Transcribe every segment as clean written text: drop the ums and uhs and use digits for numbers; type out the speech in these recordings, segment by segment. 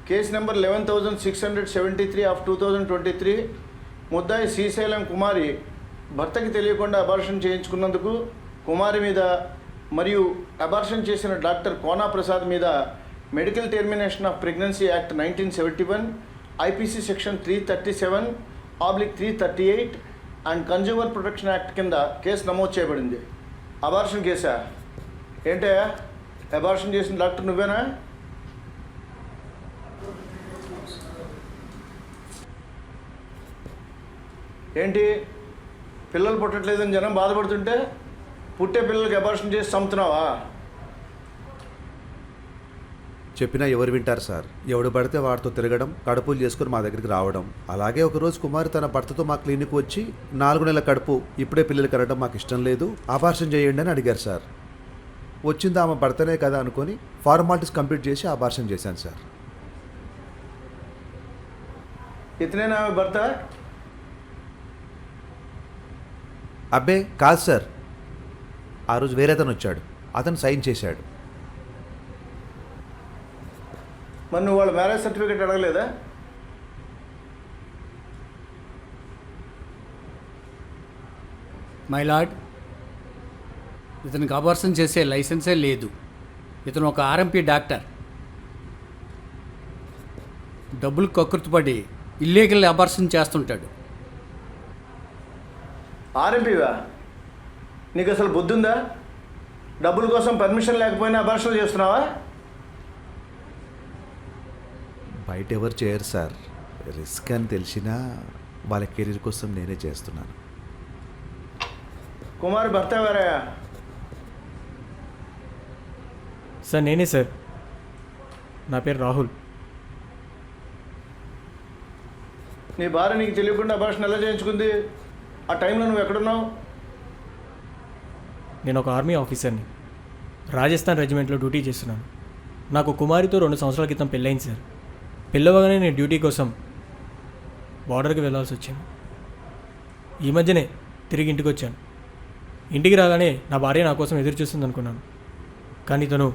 Case number 11,673 of 2023. ముద్దాయి శ్రీశైలం కుమారి భర్తకి తెలియకుండా అబార్షన్ చేయించుకున్నందుకు కుమారి మీద మరియు అబార్షన్ చేసిన డాక్టర్ కోనా ప్రసాద్ మీద medical termination of pregnancy act 1971, IPC section 337/338 and consumer protection act కింద కేసు నమోదు చేయబడింది. అబార్షన్ కేసా? ఏంటయ్యా, అబార్షన్ చేసిన డాక్టర్ నువ్వేనా? ఏంటి, పిల్లలు పుట్టట్లేదని జనం బాధపడుతుంటే పుట్టే పిల్లలకి అబార్షన్ చేసి చంపుతున్నావా? చెప్పినా ఎవరు వింటారు సార్? ఎవడు పడితే వాడితో తిరగడం, కడుపులు చేసుకుని మా దగ్గరికి రావడం. అలాగే ఒకరోజు కుమారి తన భర్తతో మా క్లినిక్ వచ్చి 4 నెలల కడుపు, ఇప్పుడే పిల్లలు కనడం మాకు ఇష్టం లేదు, అబార్షన్ చేయండి అని అడిగారు సార్. వచ్చింది ఆమె భర్తనే కదా అనుకొని ఫార్మాలిటీస్ కంప్లీట్ చేసి అబార్షన్ చేశాను సార్. ఇతనేనా ఆమె భర్త? అబ్బే కాదు సార్, ఆ రోజు వేరే అతను వచ్చాడు, అతను సైన్ చేశాడు. మరి నువ్వు వాళ్ళ మ్యారేజ్ సర్టిఫికేట్ అడగలేదా? మై లార్డ్, ఇతనికి అబార్షన్ చేసే లైసెన్సే లేదు. ఇతను ఒక ఆర్ఎంపీ డాక్టర్. డబ్బులు కకృతిపడి ఇల్లీగల్ అబార్షన్ చేస్తుంటాడు. ఆర్ఎంపీవా? నీకు అసలు బుద్ధి ఉందా? డబ్బుల కోసం పర్మిషన్ లేకపోయినా అబార్షన్లు చేస్తున్నావా? బయట ఎవరు చేయరు సార్, రిస్క్ అని తెలిసినా వాళ్ళ కెరీర్ కోసం నేనే చేస్తున్నాను. కుమార్ భర్త ఎవరయ్యా? సార్ నేనే సార్, నా పేరు రాహుల్. నీ భార్య నీకు తెలియకుండా అబార్షన్ ఎలా చేయించుకుంది? ఆ టైంలో నువ్వు ఎక్కడున్నావు? నేను ఒక ఆర్మీ ఆఫీసర్ని, రాజస్థాన్ రెజిమెంట్లో డ్యూటీ చేస్తున్నాను. నాకు కుమారితో 2 సంవత్సరాల క్రితం పెళ్ళయింది సార్. పెళ్ళవగానే నేను డ్యూటీ కోసం బార్డర్కి వెళ్ళాల్సి వచ్చింది. ఈ మధ్యనే తిరిగి ఇంటికి వచ్చాను. ఇంటికి రాగానే నా భార్య నా కోసం ఎదురు చూస్తుంది అనుకున్నాను. కానీ తను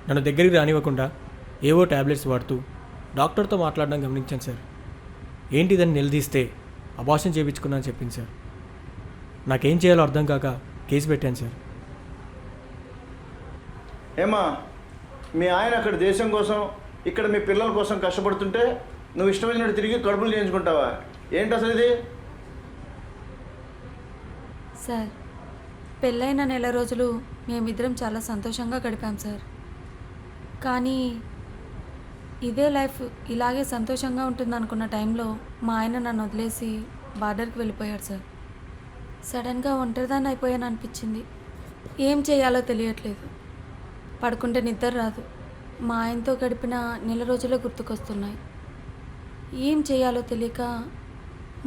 నన్ను దగ్గరికి రానివ్వకుండా ఏవో ట్యాబ్లెట్స్ వాడుతూ డాక్టర్తో మాట్లాడడం గమనించాను సార్. ఏంటిదని నిలదీస్తే అబార్షన్ చేయించుకున్నా అని చెప్పింది సార్. నాకేం చేయాలో అర్థం కాక కేసు పెట్టాను సార్. ఏమా, మీ ఆయన అక్కడ దేశం కోసం, ఇక్కడ మీ పిల్లల కోసం కష్టపడుతుంటే నువ్వు ఇష్టమైనట్టు తిరిగి కడుపులు చేయించుకుంటావా? ఏంటి అసలు ఇది? సార్, పెళ్ళైన నెల రోజులు మేమిద్దరం చాలా సంతోషంగా గడిపాం సార్. కానీ ఇదే లైఫ్ ఇలాగే సంతోషంగా ఉంటుందనుకున్న టైంలో మా ఆయన నన్ను వదిలేసి బార్డర్కి వెళ్ళిపోయాడు సార్. సడన్గా ఒంటరిదాన్ని అయిపోయాను అనిపించింది. ఏం చేయాలో తెలియట్లేదు. పడుకుంటే నిద్ర రాదు. మా ఆయనతో గడిపిన నెల రోజులే గుర్తుకొస్తున్నాయి. ఏం చేయాలో తెలియక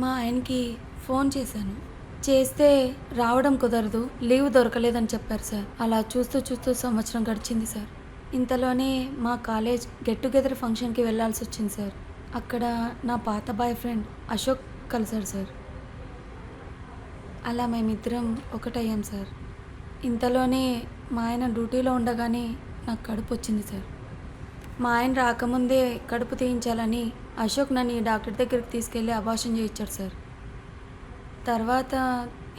మా ఆయనకి ఫోన్ చేశాను. చేస్తే రావడం కుదరదు, లీవ్ దొరకలేదని చెప్పారు సార్. అలా చూస్తూ చూస్తూ సంవత్సరం గడిచింది సార్. ఇంతలోనే మా కాలేజ్ గెట్ టుగెదర్ ఫంక్షన్కి వెళ్ళాల్సి వచ్చింది సార్. అక్కడ నా పాత బాయ్ ఫ్రెండ్ అశోక్ కలిశారు సార్. అలా మేమిద్దరం ఒకటయ్యాం సార్. ఇంతలోనే మా ఆయన డ్యూటీలో ఉండగానే నాకు కడుపు వచ్చింది సార్. మా ఆయన రాకముందే కడుపు తీయించాలని అశోక్ నన్ను ఈ డాక్టర్ దగ్గరికి తీసుకెళ్ళి అబార్షన్ చేయించాడు సార్. తర్వాత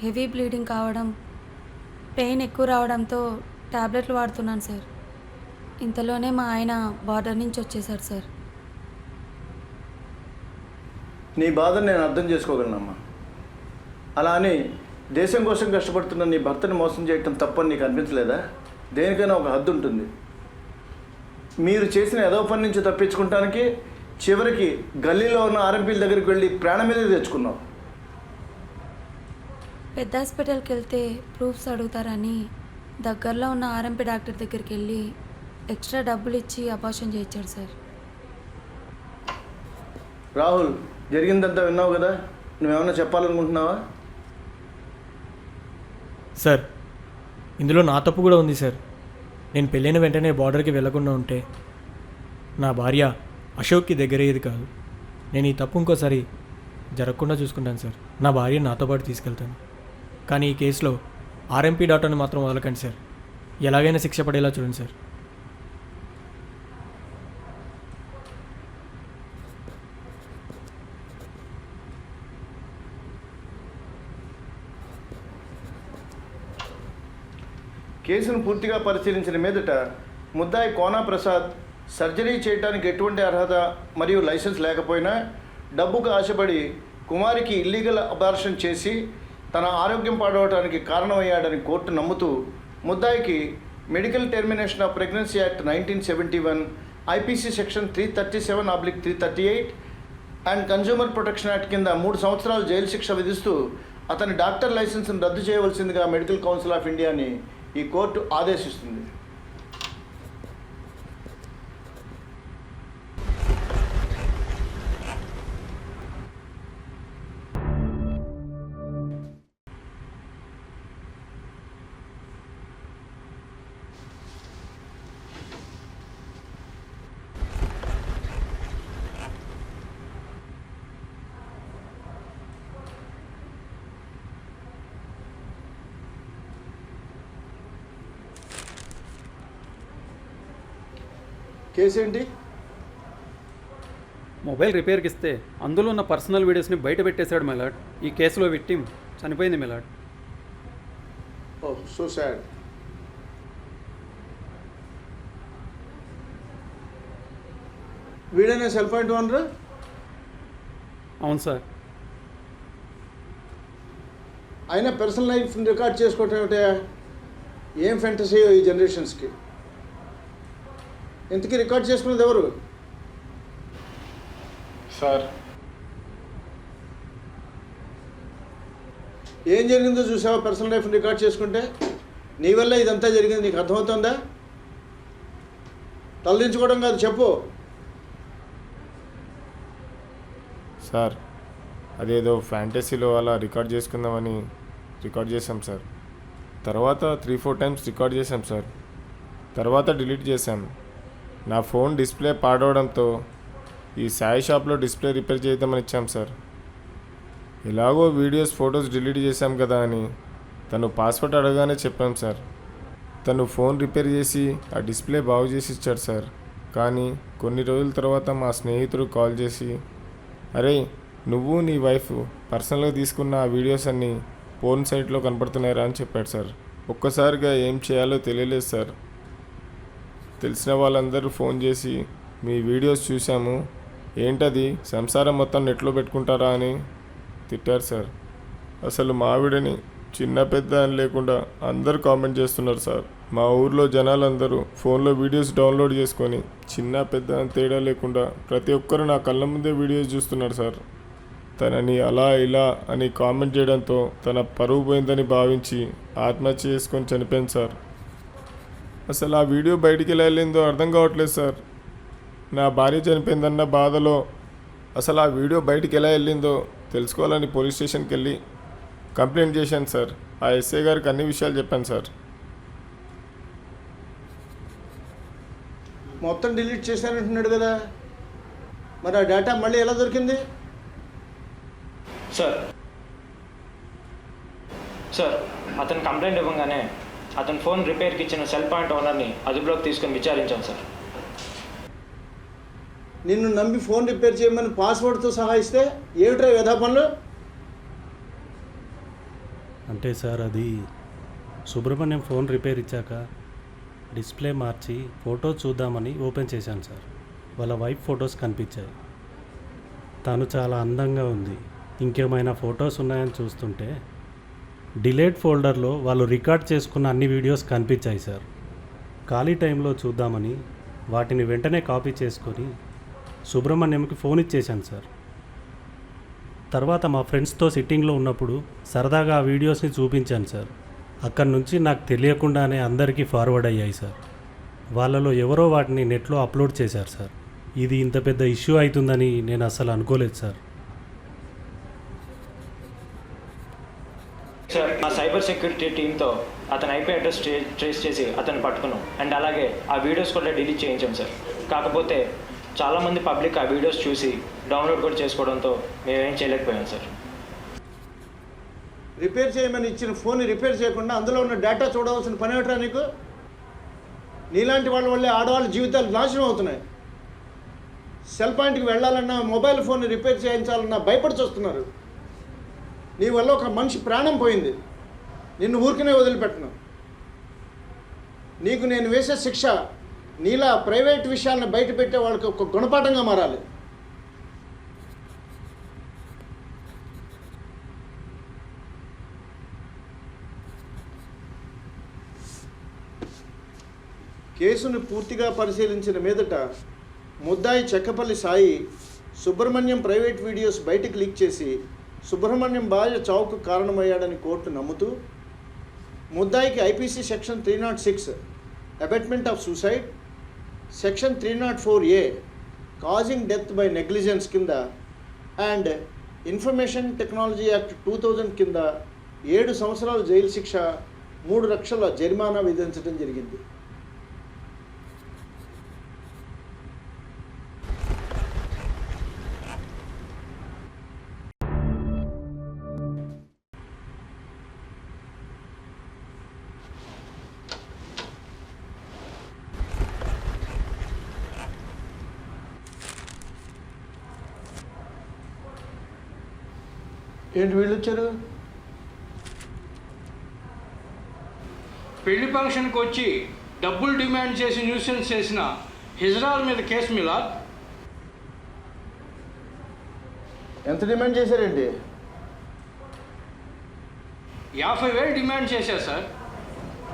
హెవీ బ్లీడింగ్ కావడం, పెయిన్ ఎక్కువ రావడంతో టాబ్లెట్లు వాడుతున్నాను సార్. ఇంతలోనే మా ఆయన బార్డర్ నుంచి వచ్చేసారు సార్. నీ బాధను నేను అర్థం చేసుకోగలనమ్మా. అలా అని దేశం కోసం కష్టపడుతున్న నీ భర్తని మోసం చేయటం తప్పని నీకు అనిపించలేదా? దేనికైనా ఒక హద్దు ఉంటుంది. మీరు చేసిన ఏదో పని నుంచి తప్పించుకుంటానికి చివరికి గల్లీలో ఉన్న ఆర్ఎంపీల దగ్గరికి వెళ్ళి ప్రాణం మీద తెచ్చుకున్నావు. పెద్ద హాస్పిటల్కి వెళ్తే ప్రూఫ్స్ అడుగుతారని దగ్గరలో ఉన్న ఆర్ఎంపీ డాక్టర్ దగ్గరికి వెళ్ళి ఎక్స్ట్రా డబ్బులు ఇచ్చి అబార్షన్ చేయించాడు సార్. రాహుల్, జరిగిందంతా విన్నావు కదా, నువ్వేమన్నా చెప్పాలనుకుంటున్నావా? సార్, ఇందులో నా తప్పు కూడా ఉంది సార్. నేను పెళ్ళైన వెంటనే బార్డర్కి వెళ్లకుండా ఉంటే నా భార్య అశోక్కి దగ్గరయ్యేది కాదు. నేను ఈ తప్పు ఇంకోసారి జరగకుండా చూసుకుంటాను సార్. నా భార్యను నాతో పాటు తీసుకెళ్తాను. కానీ ఈ కేసులో ఆర్ఎంపీ డాక్టర్ని మాత్రం వదలకండి సార్. ఎలాగైనా శిక్ష పడేలా చూడండి సార్. కేసును పూర్తిగా పరిశీలించిన మీదట ముద్దాయి కోనా ప్రసాద్ సర్జరీ చేయడానికి ఎటువంటి అర్హత మరియు లైసెన్స్ లేకపోయినా డబ్బుకు ఆశపడి కుమారికి ఇల్లీగల్ అబార్షన్ చేసి తన ఆరోగ్యం పాడవడానికి కారణమయ్యాడని కోర్టు నమ్ముతూ ముద్దాయికి medical termination of pregnancy act 1971, IPC section 337/338 and consumer protection act కింద 3 సంవత్సరాలు జైలు శిక్ష విధిస్తూ అతని డాక్టర్ లైసెన్స్ను రద్దు చేయవలసిందిగా మెడికల్ కౌన్సిల్ ఆఫ్ ఇండియాని ఈ కోర్టు ఆదేశిస్తుంది. కేసు ఏంటి? మొబైల్ రిపేర్కి ఇస్తే అందులో ఉన్న పర్సనల్ వీడియోస్ని బయట పెట్టేశాడు మిలాడ్. ఈ కేసులో విక్టిమ్ చనిపోయింది మిలాడ్. Oh so sad. వీడైనా సెల్ పాయింట్ ఓనరు? అవును సార్. అయినా పర్సనల్ లైఫ్ రికార్డ్ చేసుకోవటం ఏమిటా? ఏం ఫెంటసీయో ఈ జనరేషన్స్కి. ఇంతకీ రికార్డ్ చేసుకున్నది ఎవరు? సార్ ఏం జరిగిందో చూసావా? పర్సనల్ లైఫ్ రికార్డ్ చేసుకుంటే నీ వల్ల ఇదంతా జరిగింది. నీకు అర్థమవుతుందా? తలదించుకోవడం కాదు, చెప్పు. సార్ అదేదో ఫ్యాంటసీలో అలా రికార్డ్ చేసుకుందామని రికార్డ్ చేసాం సార్. తర్వాత 3-4 టైమ్స్ రికార్డ్ చేసాం సార్. తర్వాత డిలీట్ చేశాం. నా ఫోన్ డిస్ప్లే పాడవడంతో ఈ సాయి షాప్లో డిస్ప్లే రిపేర్ చేద్దామని ఇచ్చాం సార్. ఎలాగో వీడియోస్ ఫొటోస్ డిలీట్ చేశాం కదా అని తను పాస్వర్డ్ అడగానే చెప్పాం సార్. తను ఫోన్ రిపేర్ చేసి ఆ డిస్ప్లే బాగు చేసి ఇచ్చాడు సార్. కానీ కొన్ని రోజుల తర్వాత మా స్నేహితుడు కాల్ చేసి, అరే నువ్వు నీ వైఫ్ పర్సనల్గా తీసుకున్న ఆ వీడియోస్ అన్నీ ఫోన్ సైట్లో కనపడుతున్నారా అని చెప్పాడు సార్. ఒక్కసారిగా ఏం చేయాలో తెలియలేదు సార్. తెలిసిన వాళ్ళందరూ ఫోన్ చేసి మీ వీడియోస్ చూసాము, ఏంటది సంసారం మొత్తం నెట్లో పెట్టుకుంటారా అని తిట్టారు సార్. అసలు మా ఆవిడని చిన్న పెద్ద అని లేకుండా అందరూ కామెంట్ చేస్తున్నారు సార్. మా ఊర్లో జనాలందరూ ఫోన్లో వీడియోస్ డౌన్లోడ్ చేసుకొని చిన్న పెద్ద అని తేడా లేకుండా ప్రతి ఒక్కరు నా కళ్ళ ముందే వీడియోస్ చూస్తున్నారు సార్. తనని అలా ఇలా అని కామెంట్ చేయడంతో తన పరువు పోయిందని భావించి ఆత్మహత్య చేసుకొని చనిపోయింది సార్. అసలు ఆ వీడియో బయటికి ఎలా వెళ్ళిందో అర్థం కావట్లేదు సార్. నా భార్య చనిపోయిందన్న బాధలో అసలు ఆ వీడియో బయటికి ఎలా వెళ్ళిందో తెలుసుకోవాలని పోలీస్ స్టేషన్కి వెళ్ళి కంప్లైంట్ చేశాను సార్. ఆ ఎస్ఐ గారికి అన్ని విషయాలు చెప్పాను సార్. మొత్తం డిలీట్ చేశానంటున్నాడు కదా, మరి ఆ డేటా మళ్ళీ ఎలా దొరికింది? సార్ అతను కంప్లైంట్ ఇవ్వగానే అతను ఫోన్ రిపేర్కి ఇచ్చిన సెల్ పాయింట్ ఓనర్ని అదుపులోకి తీసుకొని విచారించాం సార్. నిన్ను నమ్మి ఫోన్ రిపేర్ చేయమని పాస్వర్డ్తో సహా ఇస్తే ఏమిట్రా వ్యధా పనులు? అంటే సార్ అది సుబ్రహ్మణ్యం ఫోన్ రిపేర్ ఇచ్చాక డిస్ప్లే మార్చి ఫోటో చూద్దామని ఓపెన్ చేశాను సార్. వాళ్ళ వైఫ్ ఫొటోస్ కనిపించాయి. తను చాలా అందంగా ఉంది. ఇంకేమైనా ఫొటోస్ ఉన్నాయని చూస్తుంటే డిలేట్ ఫోల్డర్లో వాళ్ళు రికార్డ్ చేసుకున్న అన్ని వీడియోస్ కనిపించాయి సార్. ఖాళీ టైంలో చూద్దామని వాటిని వెంటనే కాపీ చేసుకొని సుబ్రహ్మణ్యంకి ఫోన్ ఇచ్చేశాను సార్. తర్వాత మా ఫ్రెండ్స్తో సిట్టింగ్లో ఉన్నప్పుడు సరదాగా ఆ వీడియోస్ని చూపించాను సార్. అక్కడి నుంచి నాకు తెలియకుండానే అందరికీ ఫార్వర్డ్ అయ్యాయి సార్. వాళ్ళలో ఎవరో వాటిని నెట్లో అప్లోడ్ చేశారు సార్. ఇది ఇంత పెద్ద ఇష్యూ అవుతుందని నేను అసలు అనుకోలేదు సార్. సార్ మా సైబర్ సెక్యూరిటీ టీంతో అతని ఐపీ అడ్రస్ ట్రేస్ చేసి అతన్ని పట్టుకున్నాం. అండ్ అలాగే ఆ వీడియోస్ కూడా డిలీట్ చేయించాం సార్. కాకపోతే చాలామంది పబ్లిక్ ఆ వీడియోస్ చూసి డౌన్లోడ్ కూడా చేసుకోవడంతో మేమేం చేయలేకపోయాం సార్. రిపేర్ చేయమని ఇచ్చిన ఫోన్ రిపేర్ చేయకుండా అందులో ఉన్న డేటా చూడవలసిన పని ఏమిట్రా నీకు? నీలాంటి వాళ్ళ వల్లే ఆడవాళ్ళ జీవితాలు నాశనం అవుతున్నాయి. సెల్ పాయింట్కి వెళ్ళాలన్నా మొబైల్ ఫోన్ రిపేర్ చేయించాలన్నా భయపడి చూస్తున్నారు. నీ వల్ల ఒక మనిషి ప్రాణం పోయింది. నిన్ను ఊరికనే వదిలిపెట్టను. నీకు నేను వేసే శిక్ష నీలా ప్రైవేట్ విషయాలను బయట పెట్టే వాళ్ళకి ఒక గుణపాఠంగా మారాలి. కేసును పూర్తిగా పరిశీలించిన మీదట ముద్దాయి చెక్కపల్లి సాయి సుబ్రహ్మణ్యం ప్రైవేట్ వీడియోస్ బయటకు లీక్ చేసి సుబ్రహ్మణ్యం భార్య చావుకు కారణమయ్యాడని కోర్టు నమ్ముతూ ముద్దాయికి IPC section 306 abetment of suicide, section 304A causing death by negligence కింద అండ్ ఇన్ఫర్మేషన్ టెక్నాలజీ యాక్ట్ 2000 కింద 7 సంవత్సరాల జైలు శిక్ష, 3 లక్షల జరిమానా విధించడం జరిగింది. ఏంటి వీళ్ళు వచ్చారు? పెళ్లి ఫంక్షన్కి వచ్చి డబ్బులు డిమాండ్ చేసి న్యూసెన్స్ చేసిన హిజ్రాల్ మీద కేసు మిలాద్. ఎంత డిమాండ్ చేశారండి? 50,000 డిమాండ్ చేశారు సార్.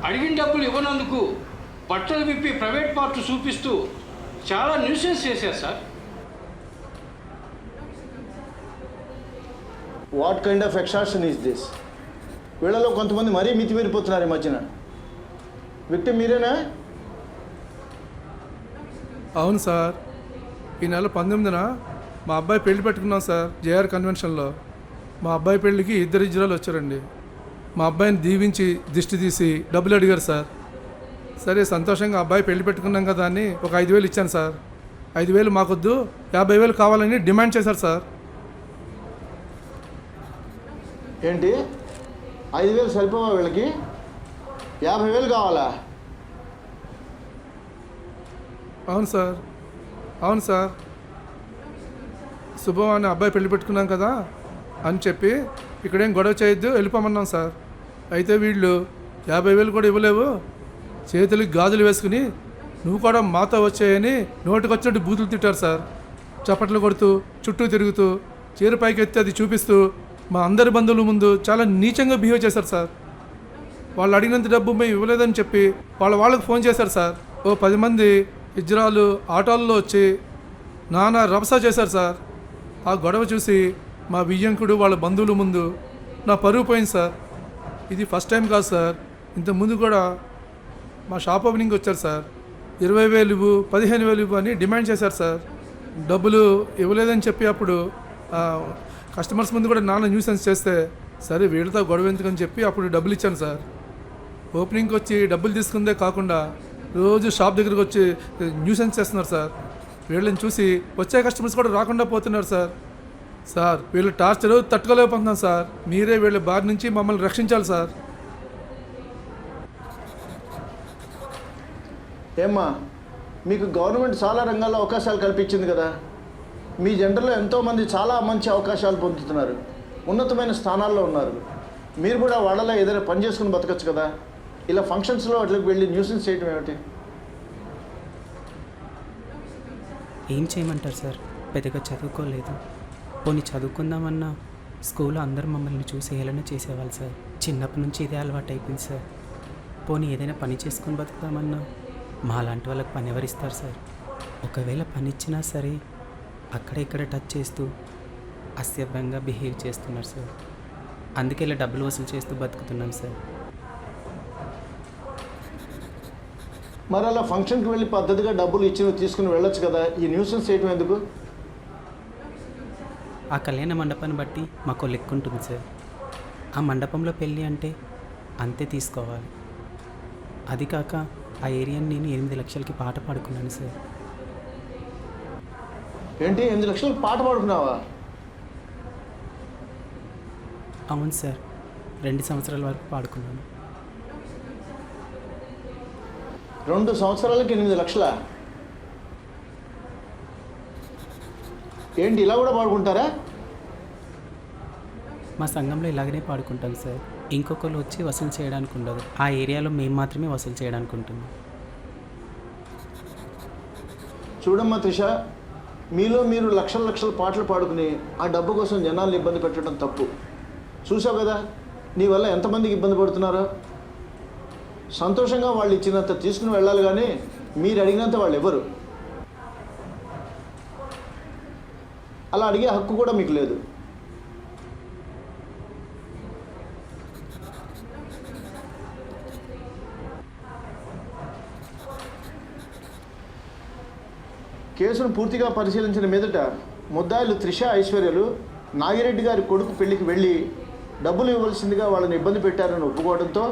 అడిగిన డబ్బులు ఇవ్వనందుకు బట్టలు విప్పి ప్రైవేట్ పార్ట్ చూపిస్తూ చాలా న్యూసెన్స్ చేశారు sir. What kind of extraction is this? వీళ్ళలో కొంతమంది మరీ మితిమీరిపోతున్నారు ఈ మధ్యన. విక్టిమ్ మీరేనా? అవును సార్, ఈ నెల 19న మా అబ్బాయి పెళ్లి పెట్టుకున్నాం సార్ జేఆర్ కన్వెన్షన్లో. మా అబ్బాయి పెళ్లికి 2 హిజ్రాలు వచ్చారండి. మా అబ్బాయిని దీవించి దిష్టి తీసి డబ్బులు అడిగారు సార్. సరే సంతోషంగా అబ్బాయి పెళ్లి పెట్టుకున్నాం కదా అని ఒక 5,000 ఇచ్చాను సార్. 5,000 మాకొద్దు, 50,000 కావాలని డిమాండ్ చేశారు సార్. ఏంటి 5,000 సరిపోవా వీళ్ళకి? 50,000 కావాలా? అవును సార్, అవును సార్. శుభం అని అబ్బాయి పెళ్లి పెట్టుకున్నాం కదా అని చెప్పి ఇక్కడేం గొడవ చేయొద్దు వెళ్ళిపోమన్నాం సార్. అయితే వీళ్ళు 50,000 కూడా ఇవ్వలేవు, చేతులకి గాజులు వేసుకుని నువ్వు కూడా మాతో వచ్చాయని నోటికొచ్చినట్టు బూతులు తిట్టారు సార్. చప్పట్లు కొడుతూ చుట్టూ తిరుగుతూ చీర పైకి ఎత్తి అది చూపిస్తూ మా అందరి బంధువుల ముందు చాలా నీచంగా బిహేవ్ చేశారు సార్. వాళ్ళు అడిగినంత డబ్బు మేము ఇవ్వలేదని చెప్పి వాళ్ళకి ఫోన్ చేశారు సార్. ఓ 10 మంది హిజ్రాలు ఆటోల్లో వచ్చి నానా రభసా చేశారు సార్. ఆ గొడవ చూసి మా వియ్యంకుడు వాళ్ళ బంధువుల ముందు నా పరువు పోయింది సార్. ఇది ఫస్ట్ టైం కాదు సార్, ఇంతకుముందు కూడా మా షాప్ ఓపెనింగ్ వచ్చారు సార్. 20,000 ఇవ్వు, 15,000 ఇవ్వు అని డిమాండ్ చేశారు సార్. డబ్బులు ఇవ్వలేదని చెప్పి అప్పుడు కస్టమర్స్ ముందు కూడా నాన్న న్యూసెన్స్ చేస్తే సరే వీళ్ళతో గొడవ ఎందుకని చెప్పి అప్పుడు డబ్బులు ఇచ్చాను సార్. ఓపెనింగ్కి వచ్చి డబ్బులు తీసుకుందే కాకుండా రోజు షాప్ దగ్గరికి వచ్చి న్యూసెన్స్ చేస్తున్నారు సార్. వీళ్ళని చూసి వచ్చే కస్టమర్స్ కూడా రాకుండా పోతున్నారు సార్. సార్ వీళ్ళు టార్చర్ తట్టుకోలేకపోతున్నాం సార్. మీరే వీళ్ళ బారి నుంచి మమ్మల్ని రక్షించాలి సార్. ఏమ్మా, మీకు గవర్నమెంట్ చాలా రంగాల్లో అవకాశాలు కల్పించింది కదా. మీ జెండర్లో ఎంతోమంది చాలా మంచి అవకాశాలు పొందుతున్నారు, ఉన్నతమైన స్థానాల్లో ఉన్నారు. మీరు కూడా వాళ్ళలో ఏదైనా పని చేసుకుని బతకచ్చు కదా. ఇలా ఫంక్షన్స్లో అట్లకి వెళ్ళి న్యూసెన్స్ చేయడం ఏమిటి? ఏం చేయమంటారు సార్, పెద్దగా చదువుకోలేదు. పోనీ చదువుకుందామన్నా స్కూల్లో అందరూ మమ్మల్ని చూసి హేళన చేసేవాళ్ళు సార్. చిన్నప్పటి నుంచి ఇదే అలవాటు అయిపోయింది సార్. పోనీ ఏదైనా పని చేసుకొని బతుకుతామన్నా మా లాంటి వాళ్ళకి పని ఎవరిస్తారు సార్? ఒకవేళ పని ఇచ్చినా సరే అక్కడ ఇక్కడ టచ్ చేస్తూ అసభ్యంగా బిహేవ్ చేస్తున్నారు సార్. అందుకే ఇలా డబ్బులు వసూలు చేస్తూ బతుకుతున్నాం సార్. మరి అలా ఫంక్షన్కి వెళ్ళి పద్ధతిగా డబ్బులు ఇచ్చి తీసుకుని వెళ్ళొచ్చు కదా. ఈ న్యూసెన్స్ చేయడం ఎందుకు? ఆ కళ్యాణ మండపాన్ని బట్టి మాకు లెక్క ఉంటుంది సార్. ఆ మండపంలో పెళ్ళి అంటే అంతే తీసుకోవాలి. అది కాక ఆ ఏరియాని నేను 8 లక్షలకి పాట పాడుకున్నాను సార్. ఏంటి 8 లక్షలకు పాట పాడుకున్నావా? అవును సార్, 2 సంవత్సరాల వరకు పాడుకున్నాను. 2 సంవత్సరాలకి 8 లక్షలా? ఏంటి ఇలా కూడా పాడుకుంటారా? మా సంఘంలో ఇలాగనే పాడుకుంటాను సార్. ఇంకొకరు వచ్చి వసూలు చేయడానికి ఉండదు. ఆ ఏరియాలో మేము మాత్రమే వసూలు చేయడానికి ఉంటుంది. చూడమ్మా త్రిష, మీలో మీరు లక్షల లక్షల పాటలు పాడుకుని ఆ డబ్బు కోసం జనాల్ని ఇబ్బంది పెట్టడం తప్పు. చూసావు కదా నీ వల్ల ఎంతమందికి ఇబ్బంది పడుతున్నారో. సంతోషంగా వాళ్ళు ఇచ్చినంత తీసుకుని వెళ్ళాలి, కానీ మీరు అడిగినంత వాళ్ళు ఎవరు. అలా అడిగే హక్కు కూడా మీకు లేదు. కేసును పూర్తిగా పరిశీలించిన మీదట ముద్దాయిలు త్రిష, ఐశ్వర్యలు నాగిరెడ్డి గారి కొడుకు పెళ్లికి వెళ్ళి డబ్బులు ఇవ్వాల్సిందిగా వాళ్ళని ఇబ్బంది పెట్టారని ఒప్పుకోవడంతో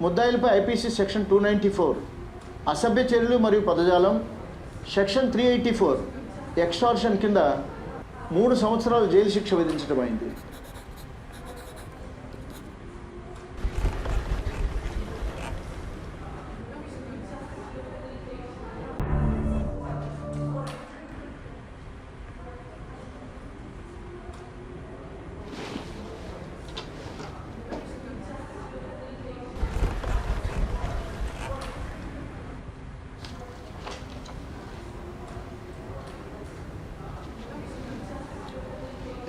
ముద్దాయిలపై ఐపీసీ సెక్షన్ 294 అసభ్య చర్యలు మరియు పదజాలం, సెక్షన్ 384 ఎక్స్టార్షన్ కింద 3 సంవత్సరాలు జైలు శిక్ష విధించడం అయింది.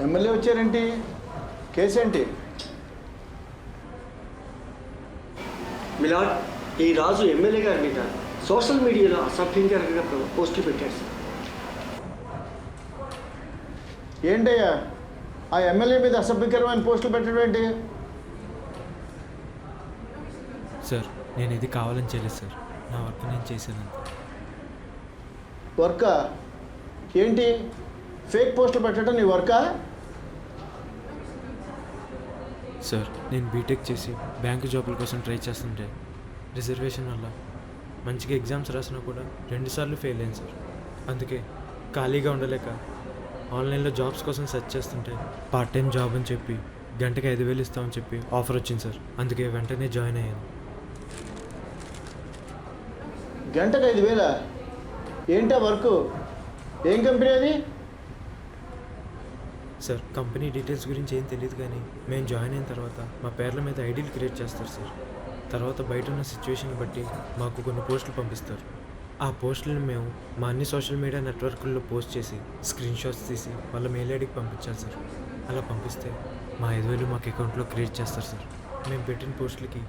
ఎమ్మెల్యే వచ్చారేంటి? కేసేంటి? మిలాడ్, ఈ రాజు ఎమ్మెల్యే గారి మీద సోషల్ మీడియాలో అసభ్యంకరంగా పోస్టులు పెట్టారు సార్. ఏంటయ్యా ఆ ఎమ్మెల్యే మీద అసభ్యకరమైన పోస్టులు పెట్టడం ఏంటి? సార్, నేను ఇది కావాలని చేయలేదు సార్. నా వర్క్ నేను చేసేదంతా. వర్కా? ఏంటి ఫేక్ పోస్టులు పెట్టడం నీ వర్కా? సార్, నేను బీటెక్ చేసి బ్యాంకు జాబుల కోసం ట్రై చేస్తుంటే రిజర్వేషన్ వల్ల మంచిగా ఎగ్జామ్స్ రాసినా కూడా 2 సార్లు ఫెయిల్ అయ్యాను సార్. అందుకే ఖాళీగా ఉండలేక ఆన్లైన్లో జాబ్స్ కోసం సెర్చ్ చేస్తుంటే పార్ట్ టైం జాబ్ అని చెప్పి గంటకి 5,000 ఇస్తామని చెప్పి ఆఫర్ వచ్చింది సార్. అందుకే వెంటనే జాయిన్ అయ్యాను. గంటకు 5,000? ఏంటా వర్క్? ఏం కంపెనీ అది? సార్, కంపెనీ డీటెయిల్స్ గురించి ఏం తెలియదు, కానీ మేము జాయిన్ అయిన తర్వాత మా పేర్ల మీద ఐడీలు క్రియేట్ చేస్తారు సార్. తర్వాత బయట ఉన్న సిచ్యువేషన్ బట్టి మాకు కొన్ని పోస్టులు పంపిస్తారు. ఆ పోస్టులను మేము మా అన్ని సోషల్ మీడియా నెట్వర్క్ల్లో పోస్ట్ చేసి స్క్రీన్ షాట్స్ తీసి వాళ్ళ మెయిల్ ఐడికి పంపించాలి సార్. అలా పంపిస్తే మా 5,000 మాకు అకౌంట్లో క్రియేట్ చేస్తారు సార్. మేము పెట్టిన పోస్టులకి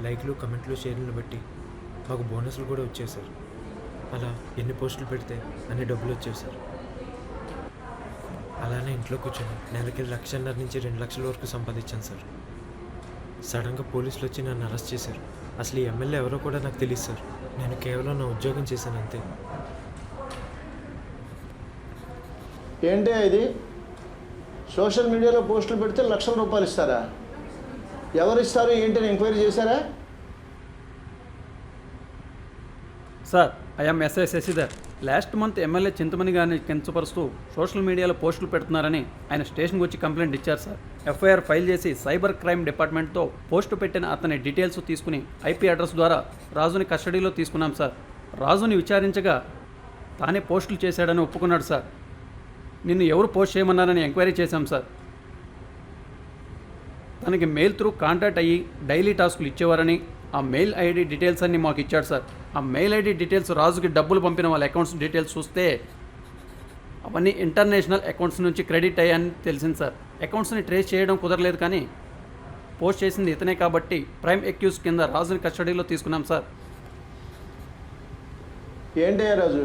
లైక్లు, కమెంట్లు, షేర్లను బట్టి మాకు బోనస్లు కూడా వచ్చాయి సార్. అలా ఎన్ని పోస్టులు పెడితే అన్ని డబ్బులు వచ్చాయి సార్. అలానే ఇంట్లో కూర్చొని నెలకి 1,50,000 నుంచి 2 లక్షల వరకు సంపాదించాను సార్. సడన్గా పోలీసులు వచ్చి నన్ను అరెస్ట్ చేశారు. అసలు ఈ ఎమ్మెల్యే ఎవరో కూడా నాకు తెలియదు సార్. నేను కేవలం నా ఉద్యోగం చేశాను అంతే. ఏంటి ఇది? సోషల్ మీడియాలో పోస్టులు పెడితే లక్షల రూపాయలు ఇస్తారా? ఎవరు ఇస్తారు ఏంటని ఎంక్వైరీ చేశారా? Sir, I'm SI Shashidhar. Last month MLA Chintamani గారిని కించపరుస్తూ సోషల్ మీడియాలో పోస్టులు పెడుతున్నారని ఆయన స్టేషన్కి వచ్చి కంప్లైంట్ ఇచ్చారు సార్. ఎఫ్ఐఆర్ ఫైల్ చేసి సైబర్ క్రైమ్ డిపార్ట్మెంట్తో పోస్టు పెట్టిన అతని డీటెయిల్స్ తీసుకుని ఐపీ అడ్రస్ ద్వారా రాజుని కస్టడీలో తీసుకున్నాం సార్. రాజుని విచారించగా తానే పోస్టులు చేశాడని ఒప్పుకున్నాడు సార్. నిన్ను ఎవరు పోస్ట్ చేయమన్నారని ఎంక్వైరీ చేశాం సార్. తనకి మెయిల్ త్రూ కాంటాక్ట్ అయ్యి డైలీ టాస్కులు ఇచ్చేవారని ఆ మెయిల్ ఐడి డీటెయిల్స్ అన్నీ మాకు ఇచ్చాడు సార్. ఆ మెయిల్ ఐడి డీటెయిల్స్ రాజుకి డబ్బులు పంపిన వాళ్ళ అకౌంట్స్ డీటెయిల్స్ చూస్తే అవన్నీ ఇంటర్నేషనల్ అకౌంట్స్ నుంచి క్రెడిట్ అయ్యాయని తెలిసింది సార్. అకౌంట్స్ని ట్రేస్ చేయడం కుదరలేదు, కానీ పోస్ట్ చేసింది ఇతనే కాబట్టి ప్రైమ్ అక్యూజ్ కింద రాజుని కస్టడీలో తీసుకున్నాం సార్. ఏంటయ్యా రాజు,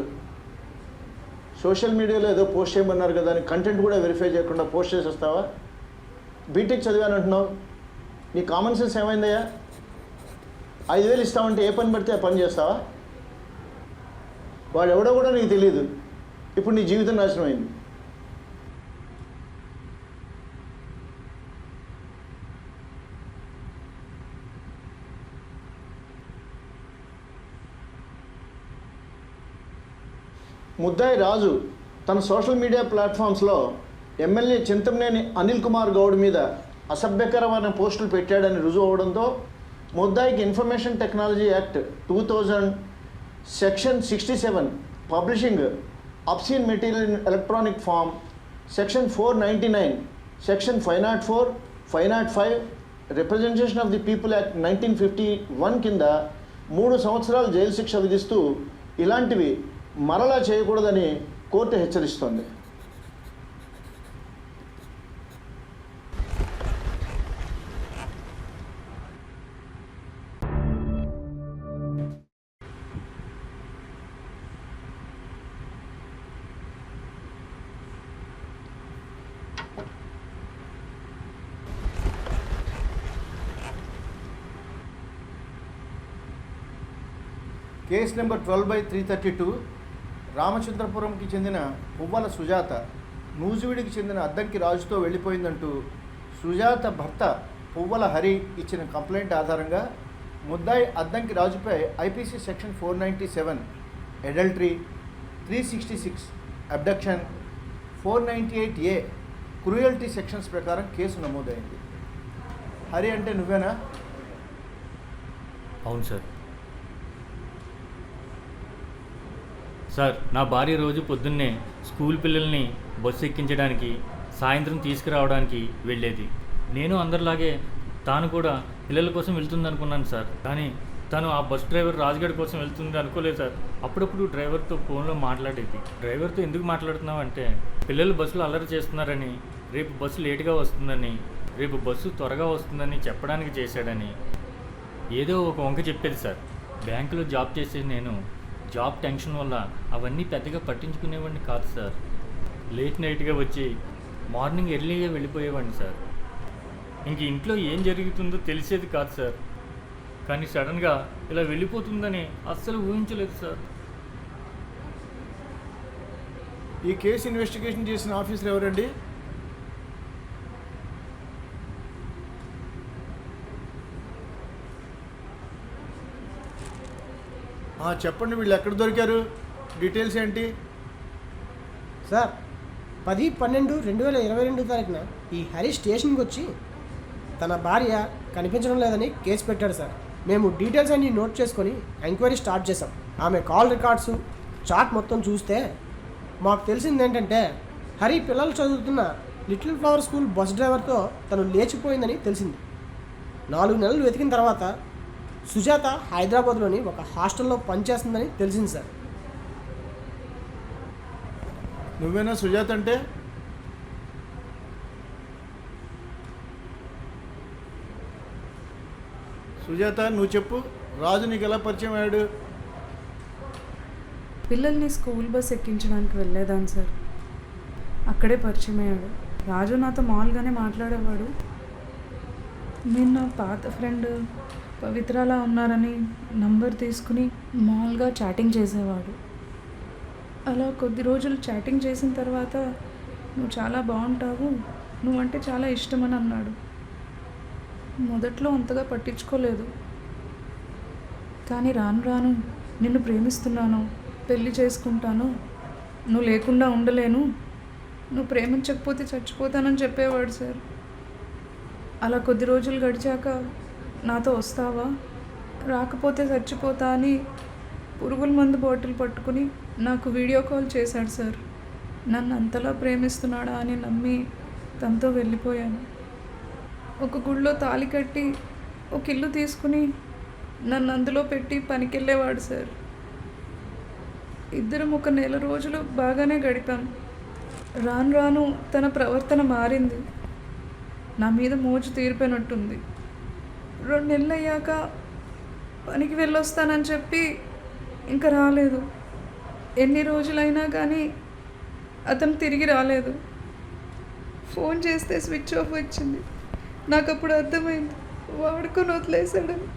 సోషల్ మీడియాలో ఏదో పోస్ట్ చేయమన్నారు కదా అని కంటెంట్ కూడా వెరిఫై చేయకుండా పోస్ట్ చేసి వస్తావా? బీటెక్ చదివాను అంటున్నావు, నీ కామన్ సెన్స్ ఏమైందయ్యా? 5,000 ఇస్తామంటే ఏ పని పడితే ఆ పని చేస్తావా? వాడు ఎవడో కూడా నీకు తెలియదు. ఇప్పుడు నీ జీవితం నాశనం అయింది. ముద్దాయి రాజు తన సోషల్ మీడియా ప్లాట్ఫామ్స్లో ఎమ్మెల్యే చింతమనేని అనిల్ కుమార్ గౌడ్ మీద అసభ్యకరమైన పోస్టులు పెట్టాడని రుజువు అవడంతో ముద్దాయికి information technology act 2000 section 67 publishing obscene material in electronic form, section 499, section 504, 505, representation of the people act 1951 కింద 3 సంవత్సరాలు జైలు శిక్ష విధిస్తూ ఇలాంటివి మరలా చేయకూడదని కోర్టు హెచ్చరిస్తోంది. కేసు నెంబర్ 12/332 రామచంద్రపురంకి చెందిన పువ్వల సుజాత నూజివీడికి చెందిన అద్దంకి రాజుతో వెళ్ళిపోయిందంటూ సుజాత భర్త పువ్వల హరి ఇచ్చిన కంప్లైంట్ ఆధారంగా ముద్దాయి అద్దంకి రాజుపై IPC section 497 adultery, 366 abduction, 498A cruelty sections ప్రకారం కేసు నమోదైంది. హరి అంటే నువ్వేనా? అవును సార్. సార్, నా భార్య రోజు పొద్దున్నే స్కూల్ పిల్లల్ని బస్సు ఎక్కించడానికి, సాయంత్రం తీసుకురావడానికి వెళ్ళేది. నేను అందరిలాగే తాను కూడా పిల్లల కోసం వెళ్తుంది అనుకున్నాను సార్. కానీ తను ఆ బస్ డ్రైవర్ రాజుగఢ్ కోసం వెళ్తుంది అనుకోలేదు సార్. అప్పుడప్పుడు డ్రైవర్తో ఫోన్లో మాట్లాడేది. డ్రైవర్తో ఎందుకు మాట్లాడుతున్నావు అంటే, పిల్లలు బస్సులో అల్లరి చేస్తున్నారని, రేపు బస్సు లేటుగా వస్తుందని, రేపు బస్సు త్వరగా వస్తుందని చెప్పడానికి చేశాడని ఏదో ఒక వంక చెప్పేది సార్. బ్యాంకులో జాబ్ చేసే నేను జాబ్ టెన్షన్ వల్ల అవన్నీ పెద్దగా పట్టించుకునేవాడిని కాదు సార్. లేట్ నైట్గా వచ్చి మార్నింగ్ ఎర్లీగా వెళ్ళిపోయేవాడిని సార్. ఇంక ఇంట్లో ఏం జరుగుతుందో తెలిసేది కాదు సార్. కానీ సడన్గా ఇలా వెళ్ళిపోతుందని అస్సలు ఊహించలేదు సార్. ఈ కేసు ఇన్వెస్టిగేషన్ చేసిన ఆఫీసర్ ఎవరండి? చెప్పండి, వీళ్ళు ఎక్కడ దొరికారు? డీటెయిల్స్ ఏంటి? సార్, 10/12/2022 తారీఖున ఈ హరి స్టేషన్కి వచ్చి తన భార్య కనిపించడం లేదని కేసు పెట్టాడు సార్. మేము డీటెయిల్స్ అన్ని నోట్ చేసుకొని ఎంక్వైరీ స్టార్ట్ చేసాం. ఆమె కాల్ రికార్డ్స్, చాట్ మొత్తం చూస్తే మాకు తెలిసింది ఏంటంటే, హరి పిల్లలు చదువుతున్న లిటిల్ ఫ్లవర్ స్కూల్ బస్ డ్రైవర్తో తను లేచిపోయిందని తెలిసింది. 4 నెలలు వెతికిన తర్వాత సుజాత హైదరాబాద్లోని ఒక హాస్టల్లో పనిచేస్తుందని తెలిసింది సార్. నువ్వేనా సుజాత అంటే? సుజాత, నువ్వు చెప్పు, రాజు నీకు ఎలా పరిచయం అయ్యాడు? పిల్లల్ని స్కూల్ బస్ ఎక్కించడానికి వెళ్ళేదాన్ని సార్. అక్కడే పరిచయం అయ్యాడు. రాజు నాతో మామూలుగానే మాట్లాడేవాడు. నేను నా పాత ఫ్రెండ్ పవిత్రలా ఉన్నారని నంబర్ తీసుకుని మామూలుగా చాటింగ్ చేసేవాడు. అలా కొద్ది రోజులు చాటింగ్ చేసిన తర్వాత, నువ్వు చాలా బాగుంటావు, నువ్వంటే చాలా ఇష్టమని అన్నాడు. మొదట్లో అంతగా పట్టించుకోలేదు. కానీ రాను రాను నిన్ను ప్రేమిస్తున్నాను, పెళ్లి చేసుకుంటాను, నువ్వు లేకుండా ఉండలేను, నువ్వు ప్రేమించకపోతే చచ్చిపోతానని చెప్పేవాడు సార్. అలా కొద్ది రోజులు గడిచాక, నాతో వస్తావా, రాకపోతే చచ్చిపోతా అని పురుగుల మందు బాటిల్ పట్టుకుని నాకు వీడియో కాల్ చేశాడు సార్. నన్ను అంతలా ప్రేమిస్తున్నాడా అని నమ్మి తనతో వెళ్ళిపోయాను. ఒక గుళ్ళో తాళి కట్టి ఒక ఇల్లు తీసుకుని నన్ను అందులో పెట్టి పనికెళ్ళేవాడు సార్. ఇద్దరం ఒక నెల రోజులు బాగానే గడిపాం. రాను రాను తన ప్రవర్తన మారింది. నా మీద మోజు తీరిపోయినట్టుంది. 2 నెలలు అయ్యాక పనికి వెళ్ళొస్తానని చెప్పి ఇంకా రాలేదు. ఎన్ని రోజులైనా కానీ అతను తిరిగి రాలేదు. ఫోన్ చేస్తే స్విచ్ ఆఫ్ వచ్చింది. నాకు అప్పుడు అర్థమైంది, వాడుకొని వదిలేశాడని.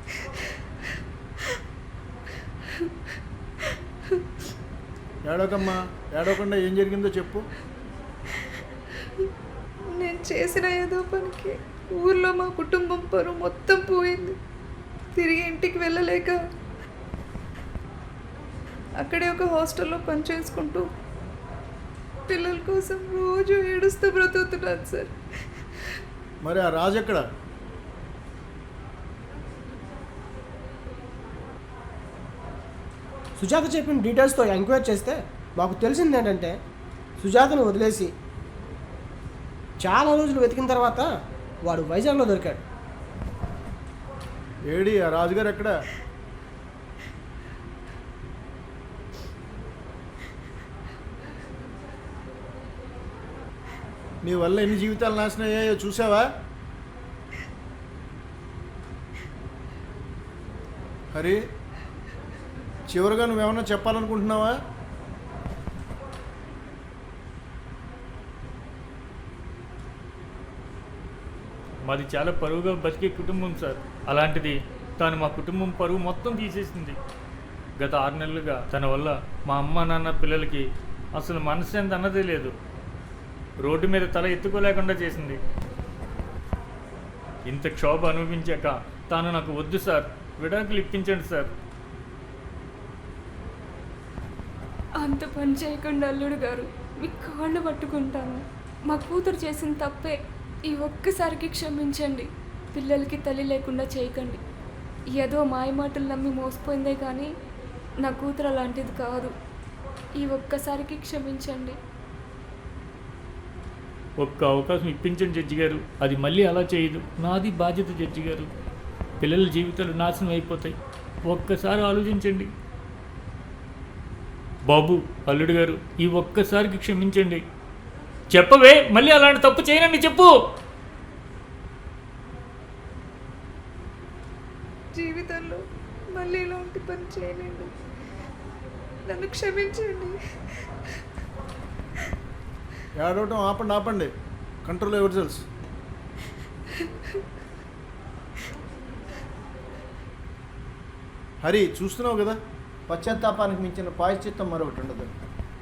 ఏడోకమ్మా, ఏడోకుండా ఏం జరిగిందో చెప్పు. నేను చేసిన ఏదో పనికి ఊర్లో మా కుటుంబం పరువు మొత్తం పోయింది. తిరిగి ఇంటికి వెళ్ళలేక అక్కడే ఒక హాస్టల్లో పనిచేసుకుంటూ పిల్లల కోసం రోజు ఏడుస్తూ బ్రతుకుతున్నాను సార్. మరి ఆ రాజు ఎక్కడ? సుజాత చెప్పిన డీటెయిల్స్తో ఎంక్వైరీ చేస్తే మాకు తెలిసింది ఏంటంటే, సుజాతను వదిలేసి చాలా రోజులు వెతికిన తర్వాత వాడు వైజాగ్లో దొరికాడు. ఏడి ఆ రాజుగారు ఎక్కడ? నీ వల్ల ఎన్ని జీవితాలు నాశనం అయ్యాయో చూసావా? హరి, చివరిగా నువ్వేమన్నా చెప్పాలనుకుంటున్నావా? మాది చాలా పరువుగా బతికే కుటుంబం సార్. అలాంటిది తాను మా కుటుంబం పరువు మొత్తం తీసేసింది. గత 6 నెలలుగా తన వల్ల మా అమ్మ నాన్న పిల్లలకి అసలు మనశ్శాంతి అన్నదే లేదు. రోడ్డు మీద తల ఎత్తుకోలేకుండా చేసింది. ఇంత క్షోభ అనుభవించాక తాను నాకు వద్దు సార్, విడాకులు ఇప్పించండి సార్. అంత పని చేయకుండా అల్లుడు గారు, మీ కాళ్ళు పట్టుకుంటాను. మా కూతురు చేసిన తప్పే, ఈ ఒక్కసారికి క్షమించండి. పిల్లలకి తల్లి లేకుండా చేయకండి. ఏదో మాయ మాటలు నమ్మి మోసపోయిందే కానీ నా కూతురు అలాంటిది కాదు. ఈ ఒక్కసారికి క్షమించండి. ఒక్క అవకాశం ఇప్పించండి జడ్జి గారు. అది మళ్ళీ అలా చేయదు. నాది బాధ్యత జడ్జి గారు. పిల్లల జీవితాలు నాశనం అయిపోతాయి. ఒక్కసారి ఆలోచించండి బాబు. అల్లుడు గారు, ఈ ఒక్కసారికి క్షమించండి. చెప్పవే, మళ్ళీ అలాంటి తప్పు చేయనండి, చెప్పు. జీవితంలో మళ్ళీ ఇలాంటి పని చేయలేండి. నన్ను క్షమించండి. ఏడవటం ఆపండి. Control your cells. హరి, చూస్తున్నావు కదా, పశ్చాత్తాపానికి మించిన పాయశ్చిత్తం మరొకటి ఉండదు.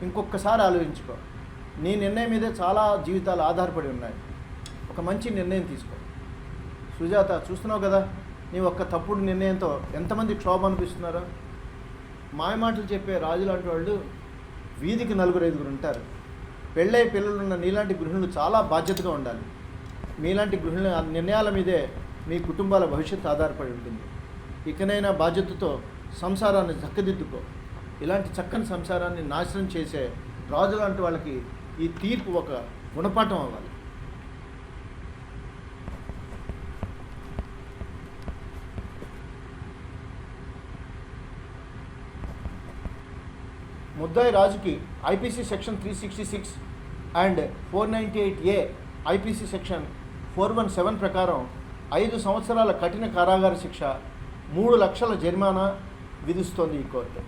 ఇంకొకసారి ఆలోచించుకో. నీ నిర్ణయం మీదే చాలా జీవితాలు ఆధారపడి ఉన్నాయి. ఒక మంచి నిర్ణయం తీసుకో. సుజాత, చూస్తున్నావు కదా, నీ ఒక్క తప్పుడు నిర్ణయంతో ఎంతమంది క్షోభ అనిపిస్తున్నారో. మాయమాటలు చెప్పే రాజు లాంటి వాళ్ళు వీధికి 4-5 ఉంటారు. పెళ్ళై పిల్లలున్న నీలాంటి గృహిణులు చాలా బాధ్యతగా ఉండాలి. మీలాంటి గృహిణుల నిర్ణయాల మీదే మీ కుటుంబాల భవిష్యత్తు ఆధారపడి ఉంటుంది. ఇకనైనా బాధ్యతతో సంసారాన్ని చక్కదిద్దుకో. ఇలాంటి చక్కని సంసారాన్ని నాశనం చేసే రాజు లాంటి వాళ్ళకి ఈ తీర్పు ఒక గుణపాఠం అవ్వాలి. ముద్దాయి రాజుకి IPC section 366 and 498A, IPC section 417 ప్రకారం 5 సంవత్సరాల కఠిన కారాగార శిక్ష, 3 లక్షల జరిమానా విధిస్తోంది ఈ కోర్టు.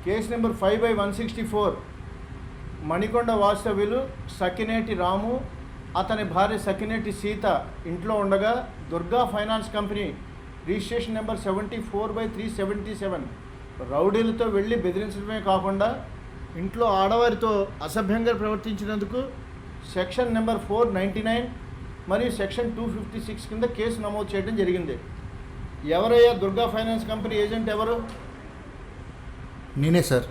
Case number 5/164. మణికొండ వాస్తవ్యులు సకినేటి రాము, అతని భార్య సకినేటి సీత ఇంట్లో ఉండగా Durga finance company registration number 74/377 రౌడీలతో వెళ్ళి బెదిరించడమే కాకుండా ఇంట్లో ఆడవారితో అసభ్యంగా ప్రవర్తించినందుకు సెక్షన్ నెంబర్ 499 మరియు సెక్షన్ 256 కింద కేసు నమోదు చేయడం జరిగింది. ఎవరయ్యా దుర్గా ఫైనాన్స్ కంపెనీ ఏజెంట్ ఎవరు? నేనే సార్.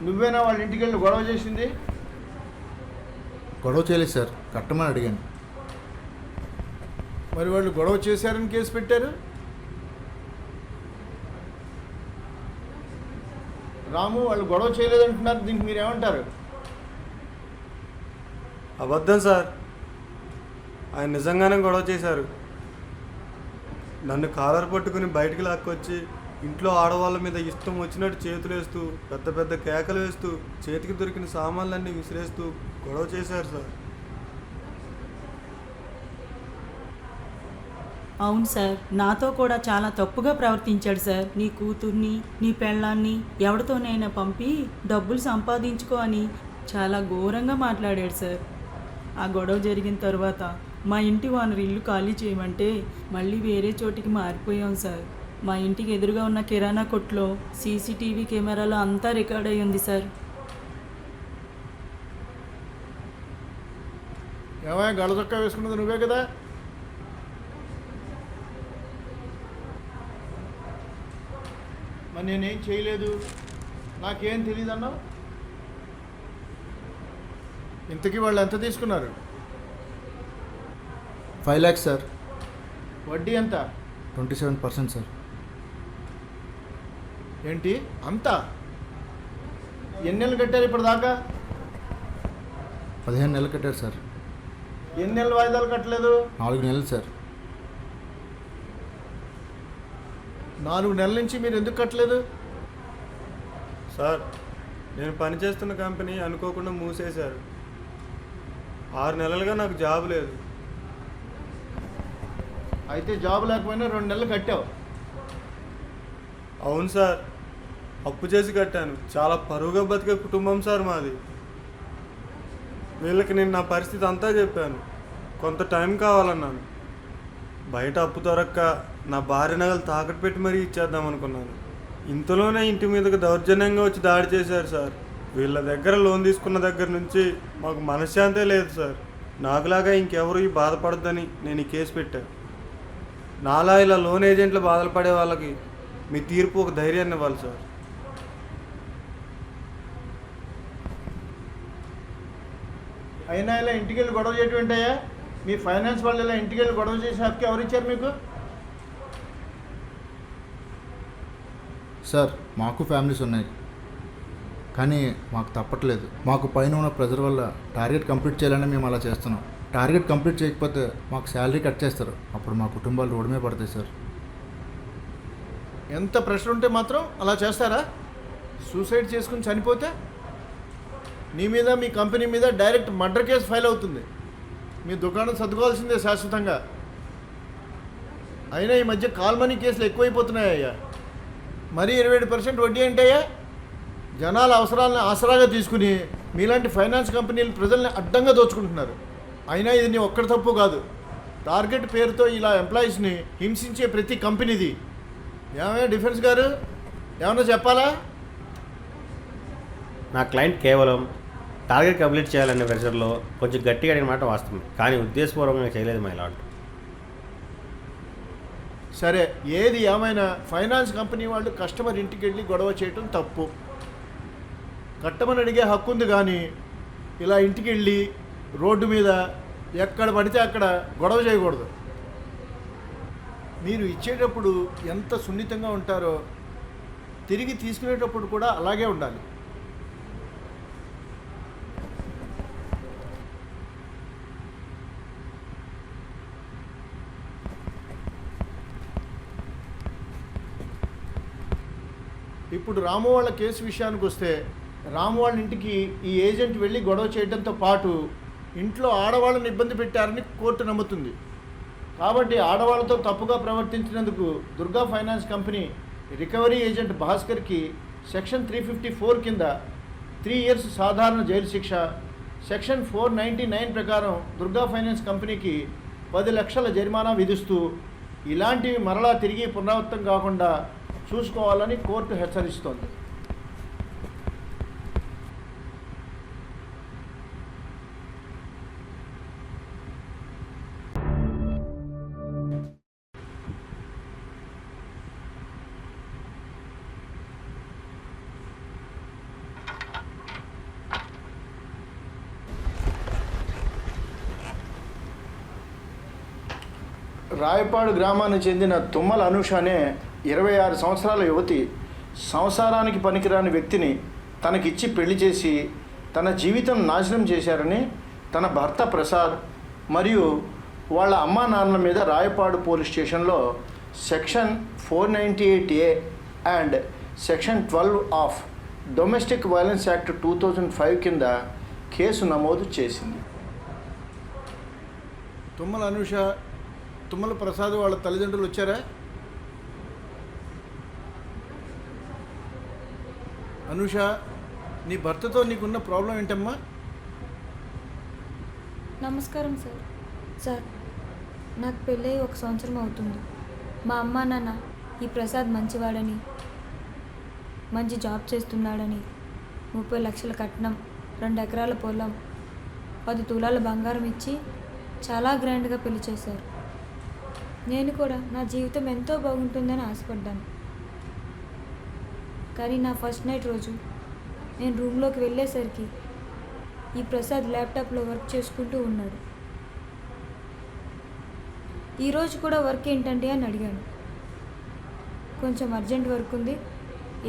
నువ్వేనా వాళ్ళ ఇంటికి వెళ్ళి గొడవ చేసింది? గొడవ చేయలేదు సార్, కట్టమని అడిగాను. మరి వాళ్ళు గొడవ చేశారని కేసు పెట్టారు. రాము, వాళ్ళు గొడవ చేయలేదంటున్నారు, దీనికి మీరేమంటారు? అబద్ధం సార్, ఆయన నిజంగానే గొడవ చేశారు. నన్ను కాలర్ పట్టుకుని బయటికి లాక్కొచ్చి ఇంట్లో ఆడవాళ్ళ మీద ఇష్టం వచ్చినట్టు చేతులు వేస్తూ పెద్ద పెద్ద కేకలు వేస్తూ చేతికి దొరికిన సామాన్లన్నీ విసిరేస్తూ గొడవ చేశారు సార్. అవును సార్, నాతో కూడా చాలా తప్పుగా ప్రవర్తించాడు సార్. నీ కూతుర్ని, నీ పెళ్ళాన్ని ఎవరితోనైనా పంపి డబ్బులు సంపాదించుకో అని చాలా ఘోరంగా మాట్లాడాడు సార్. ఆ గొడవ జరిగిన తర్వాత మా ఇంటి ఓనర్ ఇల్లు ఖాళీ చేయమంటే మళ్ళీ వేరే చోటికి మారిపోయాం సార్. మా ఇంటికి ఎదురుగా ఉన్న కిరాణా కొట్లో సీసీటీవీ కెమెరాలో అంతా రికార్డ్ అయి ఉంది సార్. ఏమైనా గడచొక్కా వేసుకున్నది నువ్వే కదా? మరి నేనేం చేయలేదు, నాకేం తెలియదు అన్నావు. ఇంతకీ వాళ్ళు ఎంత తీసుకున్నారు? 5 lakhs సార్. వడ్డీ ఎంత? 27% సార్. ఏంటి అంతా? ఎన్ని నెలలు కట్టారు ఇప్పుడు దాకా? 15 నెలలు కట్టారు సార్. ఎన్ని నెలలు వాయిదాలు కట్టలేదు? 4 నెలలు సార్. 4 నెలల నుంచి మీరు ఎందుకు కట్టలేదు? సార్, నేను పనిచేస్తున్న కంపెనీ అనుకోకుండా మూసేశారు. 6 నెలలుగా నాకు జాబ్ లేదు. అయితే జాబ్ లేకపోయినా 2 నెలలు కట్టావు. అవును సార్, అప్పు చేసి కట్టాను. చాలా పరువుగా బతికే కుటుంబం సార్ మాది. వీళ్ళకి నేను నా పరిస్థితి అంతా చెప్పాను. కొంత టైం కావాలన్నాను. బయట అప్పు దొరక్క నా భార్య నగలు తాకట్టు పెట్టి మరీ ఇచ్చేద్దాం అనుకున్నాను. ఇంతలోనే ఇంటి మీదకి దౌర్జన్యంగా వచ్చి దాడి చేశారు సార్. వీళ్ళ దగ్గర లోన్ తీసుకున్న దగ్గర నుంచి మాకు మనశ్శాంతే లేదు సార్. నాకులాగా ఇంకెవరు ఈ బాధపడద్దని నేను ఈ కేసు పెట్టాను. నాలా ఇలా లోన్ ఏజెంట్లు బాధలు పడే వాళ్ళకి మీ తీర్పు ఒక ధైర్యాన్ని ఇవ్వాలి సార్. అయినా ఇలా ఇంటికి వెళ్ళి గొడవ చేయటం ఏంటయ్యా? మీ ఫైనాన్స్ వాళ్ళు ఇలా ఇంటికి వెళ్ళి గొడవ చేసే హక్కు ఎవరు ఇచ్చారు మీకు? సార్, మాకు ఫ్యామిలీస్ ఉన్నాయి, కానీ మాకు తప్పట్లేదు. మాకు పైన ఉన్న ప్రెజర్ వల్ల టార్గెట్ కంప్లీట్ చేయాలని మేము అలా చేస్తున్నాం. టార్గెట్ కంప్లీట్ చేయకపోతే మాకు శాలరీ కట్ చేస్తారు. అప్పుడు మా కుటుంబాలు రోడ్డు మీద పడతాయి సార్. ఎంత ప్రెషర్ ఉంటే మాత్రం అలా చేస్తారా? సూసైడ్ చేసుకుని చనిపోతే నీ మీద మీ కంపెనీ మీద డైరెక్ట్ మర్డర్ కేసు ఫైల్ అవుతుంది. మీ దుకాణం సర్దుకోవాల్సిందే శాశ్వతంగా. అయినా ఈ మధ్య కాల్ మనీ కేసులు ఎక్కువైపోతున్నాయ్యా. మరీ 27% వడ్డీ ఏంటయ్యా? జనాల అవసరాలను ఆసరాగా తీసుకుని మీలాంటి ఫైనాన్స్ కంపెనీలు ప్రజల్ని అడ్డంగా దోచుకుంటున్నారు. అయినా ఇది నీ ఒక్కడి తప్పు కాదు. టార్గెట్ పేరుతో ఇలా ఎంప్లాయీస్ని హింసించే ప్రతి కంపెనీది. ఏమైనా డిఫెన్స్ గారు ఏమన్నా చెప్పాలా? నా క్లయింట్ కేవలం టార్గెట్ కంప్లీట్ చేయాలనే ప్రెషర్లో కొంచెం గట్టిగా అడిగిన మాట వాస్తవం, కానీ ఉద్దేశపూర్వకంగా చేయలేదు మై లార్డ్. సరే, ఏది ఏమైనా ఫైనాన్స్ కంపెనీ వాళ్ళు కస్టమర్ ఇంటికి వెళ్ళి గొడవ చేయటం తప్పు. కట్టమని అడిగే హక్కు ఉంది, కానీ ఇలా ఇంటికి వెళ్ళి రోడ్డు మీద ఎక్కడ పడితే అక్కడ గొడవ చేయకూడదు. మీరు ఇచ్చేటప్పుడు ఎంత సున్నితంగా ఉంటారో తిరిగి తీసుకునేటప్పుడు కూడా అలాగే ఉండాలి. ఇప్పుడు రాము వాళ్ళ కేసు విషయానికి వస్తే, రాము వాళ్ళ ఇంటికి ఈ ఏజెంట్ వెళ్ళి గొడవ చేయడంతో పాటు ఇంట్లో ఆడవాళ్ళని ఇబ్బంది పెట్టారని కోర్టు నమ్ముతుంది. కాబట్టి ఆడవాళ్ళతో తప్పుగా ప్రవర్తించినందుకు Durga finance company recovery agent భాస్కర్కి సెక్షన్ 354 కింద 3 years సాధారణ జైలు శిక్ష, సెక్షన్ 499 ప్రకారం దుర్గా ఫైనాన్స్ కంపెనీకి 10 లక్షల జరిమానా విధిస్తూ ఇలాంటివి మరలా తిరిగి పునరావృతం కాకుండా చూసుకోవాలని కోర్టు హెచ్చరిస్తోంది. రాయపాడు గ్రామానికి చెందిన తుమ్మల అనూష అనే 26 సంవత్సరాల యువతి సంసారానికి పనికిరాని వ్యక్తిని తనకిచ్చి పెళ్లి చేసి తన జీవితం నాశనం చేశారని తన భర్త ప్రసాద్ మరియు వాళ్ళ అమ్మా నాన్నల మీద రాయపాడు పోలీస్ స్టేషన్లో section 498A and section 12 of domestic violence act 2005 కింద కేసు నమోదు చేసింది. తుమ్మల అనూష, తుమ్మల ప్రసాద్ వాళ్ళ తల్లిదండ్రులు వచ్చారా? అనూష, నీ భర్తతో నీకున్న ప్రాబ్లం ఏంటమ్మా? నమస్కారం సార్. సార్, నాకు పెళ్ళై 1 సంవత్సరం అవుతుంది. మా అమ్మ నాన్న ఈ ప్రసాద్ మంచివాడని, మంచి జాబ్ చేస్తున్నాడని 30 లక్షల కట్నం, 2 ఎకరాల పొలం, 10 తులాల బంగారం ఇచ్చి చాలా గ్రాండ్గా పెళ్లి చేశారు. నేను కూడా నా జీవితం ఎంతో బాగుంటుందని ఆశపడ్డాను. కానీ నా ఫస్ట్ నైట్ రోజు నేను రూమ్లోకి వెళ్ళేసరికి ఈ ప్రసాద్ ల్యాప్టాప్లో వర్క్ చేసుకుంటూ ఉన్నాడు. ఈరోజు కూడా వర్క్ ఏంటంటే అని అడిగాను. కొంచెం అర్జెంట్ వర్క్ ఉంది,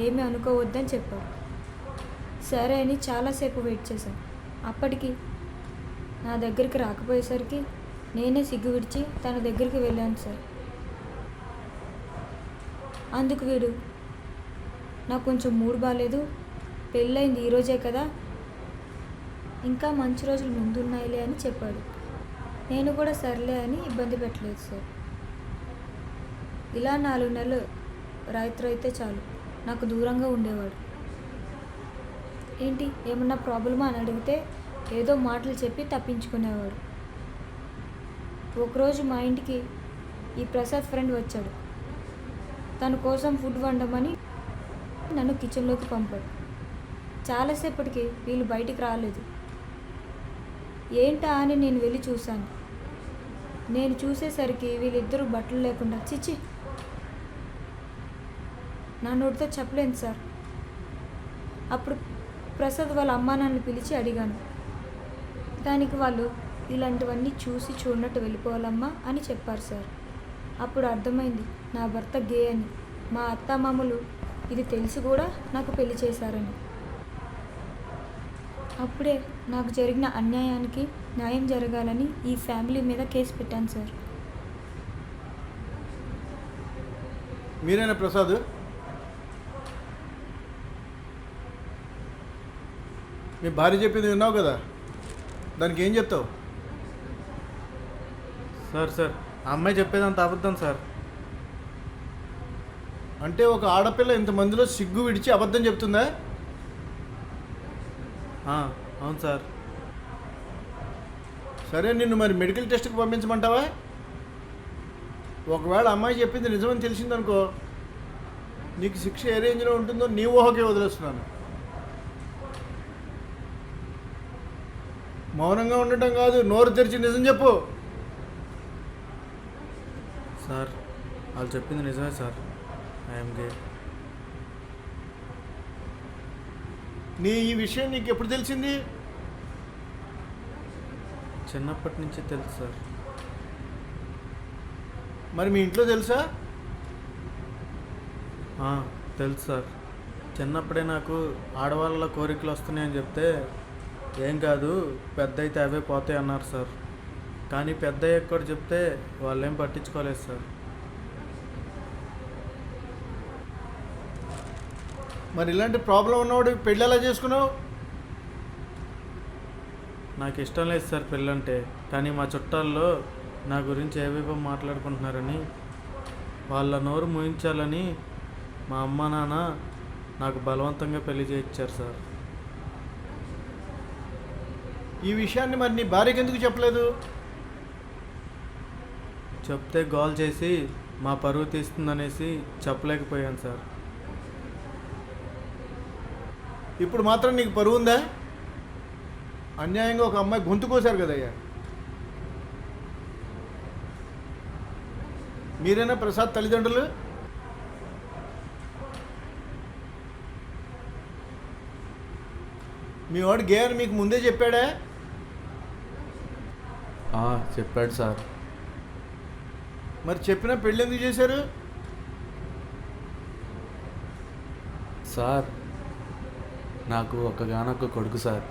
ఏమీ అనుకోవద్దని చెప్పారు. సరే అని చాలాసేపు వెయిట్ చేశాను. అప్పటికి నా దగ్గరికి రాకపోయేసరికి నేనే సిగ్గు విడిచి తన దగ్గరికి వెళ్ళాను సార్. అందుకు వీడు నాకు కొంచెం మూడ్ బాగాలేదు, పెళ్ళయింది ఈరోజే కదా, ఇంకా మంచి రోజులు ముందున్నాయిలే అని చెప్పాడు. నేను కూడా సర్లే అని ఇబ్బంది పెట్టలేదు సార్. ఇలా 4 నెలలు రాత్రి అయితే చాలు నాకు దూరంగా ఉండేవాడు. ఏంటి ఏమన్నా ప్రాబ్లమా అని అడిగితే ఏదో మాటలు చెప్పి తప్పించుకునేవాడు. ఒకరోజు మా ఇంటికి ఈ ప్రసాద్ ఫ్రెండ్ వచ్చాడు. తన కోసం ఫుడ్ వండమని నన్ను కిచెన్లోకి పంపాడు. చాలాసేపటికి వీళ్ళు బయటికి రాలేదు. ఏంటా అని నేను వెళ్ళి చూశాను. నేను చూసేసరికి వీళ్ళిద్దరూ బట్టలు లేకుండా, చిచి నా నోటితో చెప్పలేను సార్. అప్పుడు ప్రసాద్ వాళ్ళ అమ్మా నాన్నని పిలిచి అడిగాను. దానికి వాళ్ళు ఇలాంటివన్నీ చూసి చూడనట్టు వెళ్ళిపోవాలమ్మా అని చెప్పారు సార్. అప్పుడు అర్థమైంది నా భర్త గే అని. మా అత్తామామలు ఇది తెలిసి కూడా నాకు పెళ్లి చేశారని. అప్పుడే నాకు జరిగిన అన్యాయానికి న్యాయం జరగాలని ఈ ఫ్యామిలీ మీద కేసు పెట్టాను సార్. మీరేనా ప్రసాద్? మీ భార్య చెప్పింది విన్నావు కదా, దానికి ఏం చెప్తావు? సార్ ఆ అమ్మాయి చెప్పేదంత అబద్ధం సార్. అంటే ఒక ఆడపిల్ల ఇంతమందిలో సిగ్గు విడిచి అబద్ధం చెప్తుందా? అవును సార్. సరే, నిన్ను మరి మెడికల్ టెస్ట్కి పంపించమంటావా? ఒకవేళ అమ్మాయి చెప్పింది నిజమని తెలిసిందనుకో, నీకు శిక్ష ఏ రేంజ్లో ఉంటుందో నీ ఊహకే వదిలేస్తున్నాను. మౌనంగా ఉండటం కాదు, నోరు తెరిచి నిజం చెప్పు. సార్ వాళ్ళు చెప్పింది నిజమే సార్. I'm gay. ఈ విషయం నీకు ఎప్పుడు తెలిసింది? చిన్నప్పటి నుంచి తెలుసు సార్. మరి మీ ఇంట్లో తెలుసా? తెలుసు సార్. చిన్నప్పుడే నాకు ఆడవాళ్ళ కోరికలు వస్తున్నాయని చెప్తే ఏం కాదు పెద్ద అయితే అవే పోతాయి అన్నారు సార్. కానీ పెద్ద ఎక్కడ చెప్తే వాళ్ళేం పట్టించుకోలేదు సార్. మరి ఇలాంటి ప్రాబ్లం ఉన్నవాడు పెళ్ళి ఎలా చేసుకున్నావు? నాకు ఇష్టం లేదు సార్ పెళ్ళంటే. కానీ మా చుట్టాల్లో నా గురించి ఏవేవో మాట్లాడుకుంటున్నారని, వాళ్ళ నోరు మూయించాలని మా అమ్మ నాన్న నాకు బలవంతంగా పెళ్లి చేయించారు సార్. ఈ విషయాన్ని మరి నీ భార్యకి ఎందుకు చెప్పలేదు? చెప్తే గోల్ చేసి మా పరువు తీస్తుందనేసి చెప్పలేకపోయాను సార్. ఇప్పుడు మాత్రం నీకు పరువు ఉందా? అన్యాయంగా ఒక అమ్మాయి గొంతు కోసారు కదయ్యా. మీరేనా ప్రసాద్ తల్లిదండ్రులు? మీ వాడు గే అని మీకు ముందే చెప్పాడా? చెప్పాడు సార్. మరి చెప్పినా పెళ్ళి ఎందుకు చేశారు? సార్ నాకు ఒక్కగానొక్క కొడుకు సార్.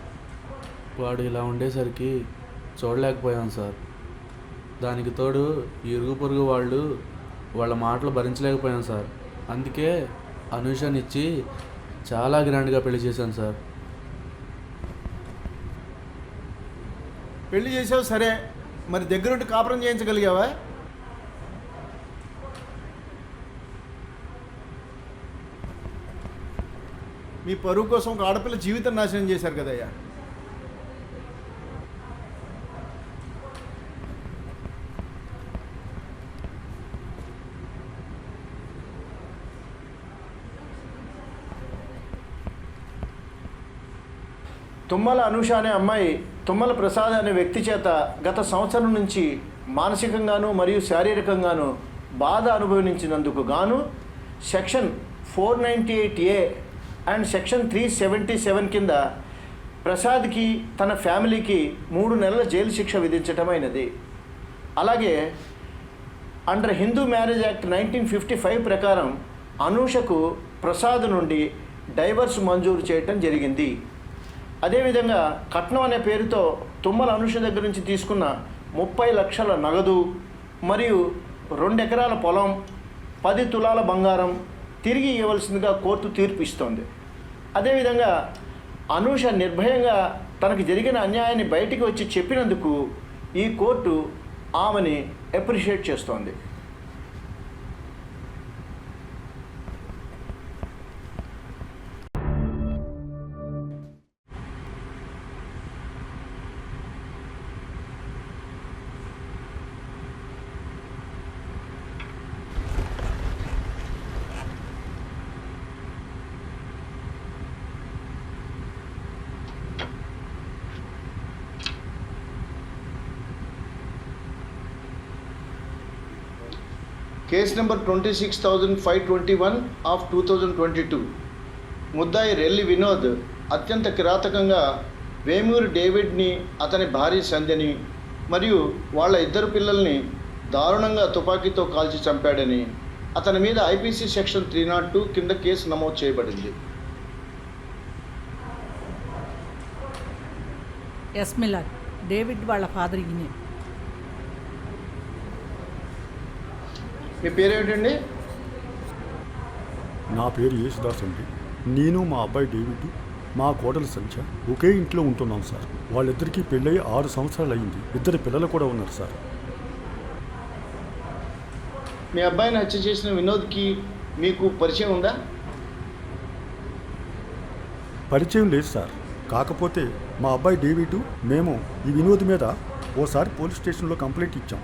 వాడు ఇలా ఉండేసరికి చూడలేకపోయాం సార్. దానికి తోడు ఇరుగు పొరుగు వాళ్ళ మాటలు భరించలేకపోయాం సార్. అందుకే అనూషనిచ్చి చాలా గ్రాండ్గా పెళ్లి చేశాను సార్. పెళ్లి చేసావు సరే, మరి దగ్గరుండి కాపురం చేయించగలిగావా? మీ పరువు కోసం ఒక ఆడపిల్ల జీవితం నాశనం చేశారు కదయ్యా. తుమ్మల అనూష అనే అమ్మాయి తుమ్మల ప్రసాద్ అనే వ్యక్తి చేత గత సంవత్సరం నుంచి మానసికంగాను మరియు శారీరకంగాను బాధ అనుభవించినందుకు గాను సెక్షన్ 498A అండ్ సెక్షన్ 377 కింద ప్రసాద్కి తన ఫ్యామిలీకి 3 నెలల జైలు శిక్ష విధించటమైనది. అలాగే అండర్ హిందూ మ్యారేజ్ యాక్ట్ 1955 ప్రకారం అనూషకు ప్రసాద్ నుండి డైవర్స్ మంజూరు చేయటం జరిగింది. అదేవిధంగా కట్నం అనే పేరుతో తుమ్మల అనూష దగ్గర నుంచి తీసుకున్న 30 లక్షల నగదు మరియు 2 ఎకరాల పొలం, 10 తులాల బంగారం తిరిగి ఇవ్వవలసిందిగా కోర్టు తీర్పు ఇస్తోంది. అదేవిధంగా అనూష నిర్భయంగా తనకు జరిగిన అన్యాయాన్ని బయటికి వచ్చి చెప్పినందుకు ఈ కోర్టు ఆమెని అప్రిషియేట్ చేస్తోంది. Case number 26,521 of 2022. ముద్దాయి రెల్లి వినోద్ అత్యంత కిరాతకంగా వేమూరి డేవిడ్ని, అతని భార్య సంధ్యని మరియు వాళ్ళ 2 పిల్లల్ని దారుణంగా తుపాకీతో కాల్చి చంపాడని అతని మీద ఐపీసీ సెక్షన్ 302 కింద కేసు నమోదు చేయబడింది. ఎస్ మిలాడ్, డేవిడ్ వాళ్ళ ఫాదర్ ఈయనే. మీ పేరేమిటండి? నా పేరు యేసుదాస్ అండి. నేను మా అబ్బాయి డేవిడ్, మా కోడలు సంధ్య ఒకే ఇంట్లో ఉంటున్నాం సార్. వాళ్ళిద్దరికీ పెళ్ళై 6 సంవత్సరాలు అయింది. 2 పిల్లలు కూడా ఉన్నారు సార్. మీ అబ్బాయిని హత్య చేసిన వినోద్కి మీకు పరిచయం ఉందా? పరిచయం లేదు సార్. కాకపోతే మా అబ్బాయి డేవిడ్, మేము ఈ వినోద్ మీద ఓసారి పోలీస్ స్టేషన్లో కంప్లైంట్ ఇచ్చాం.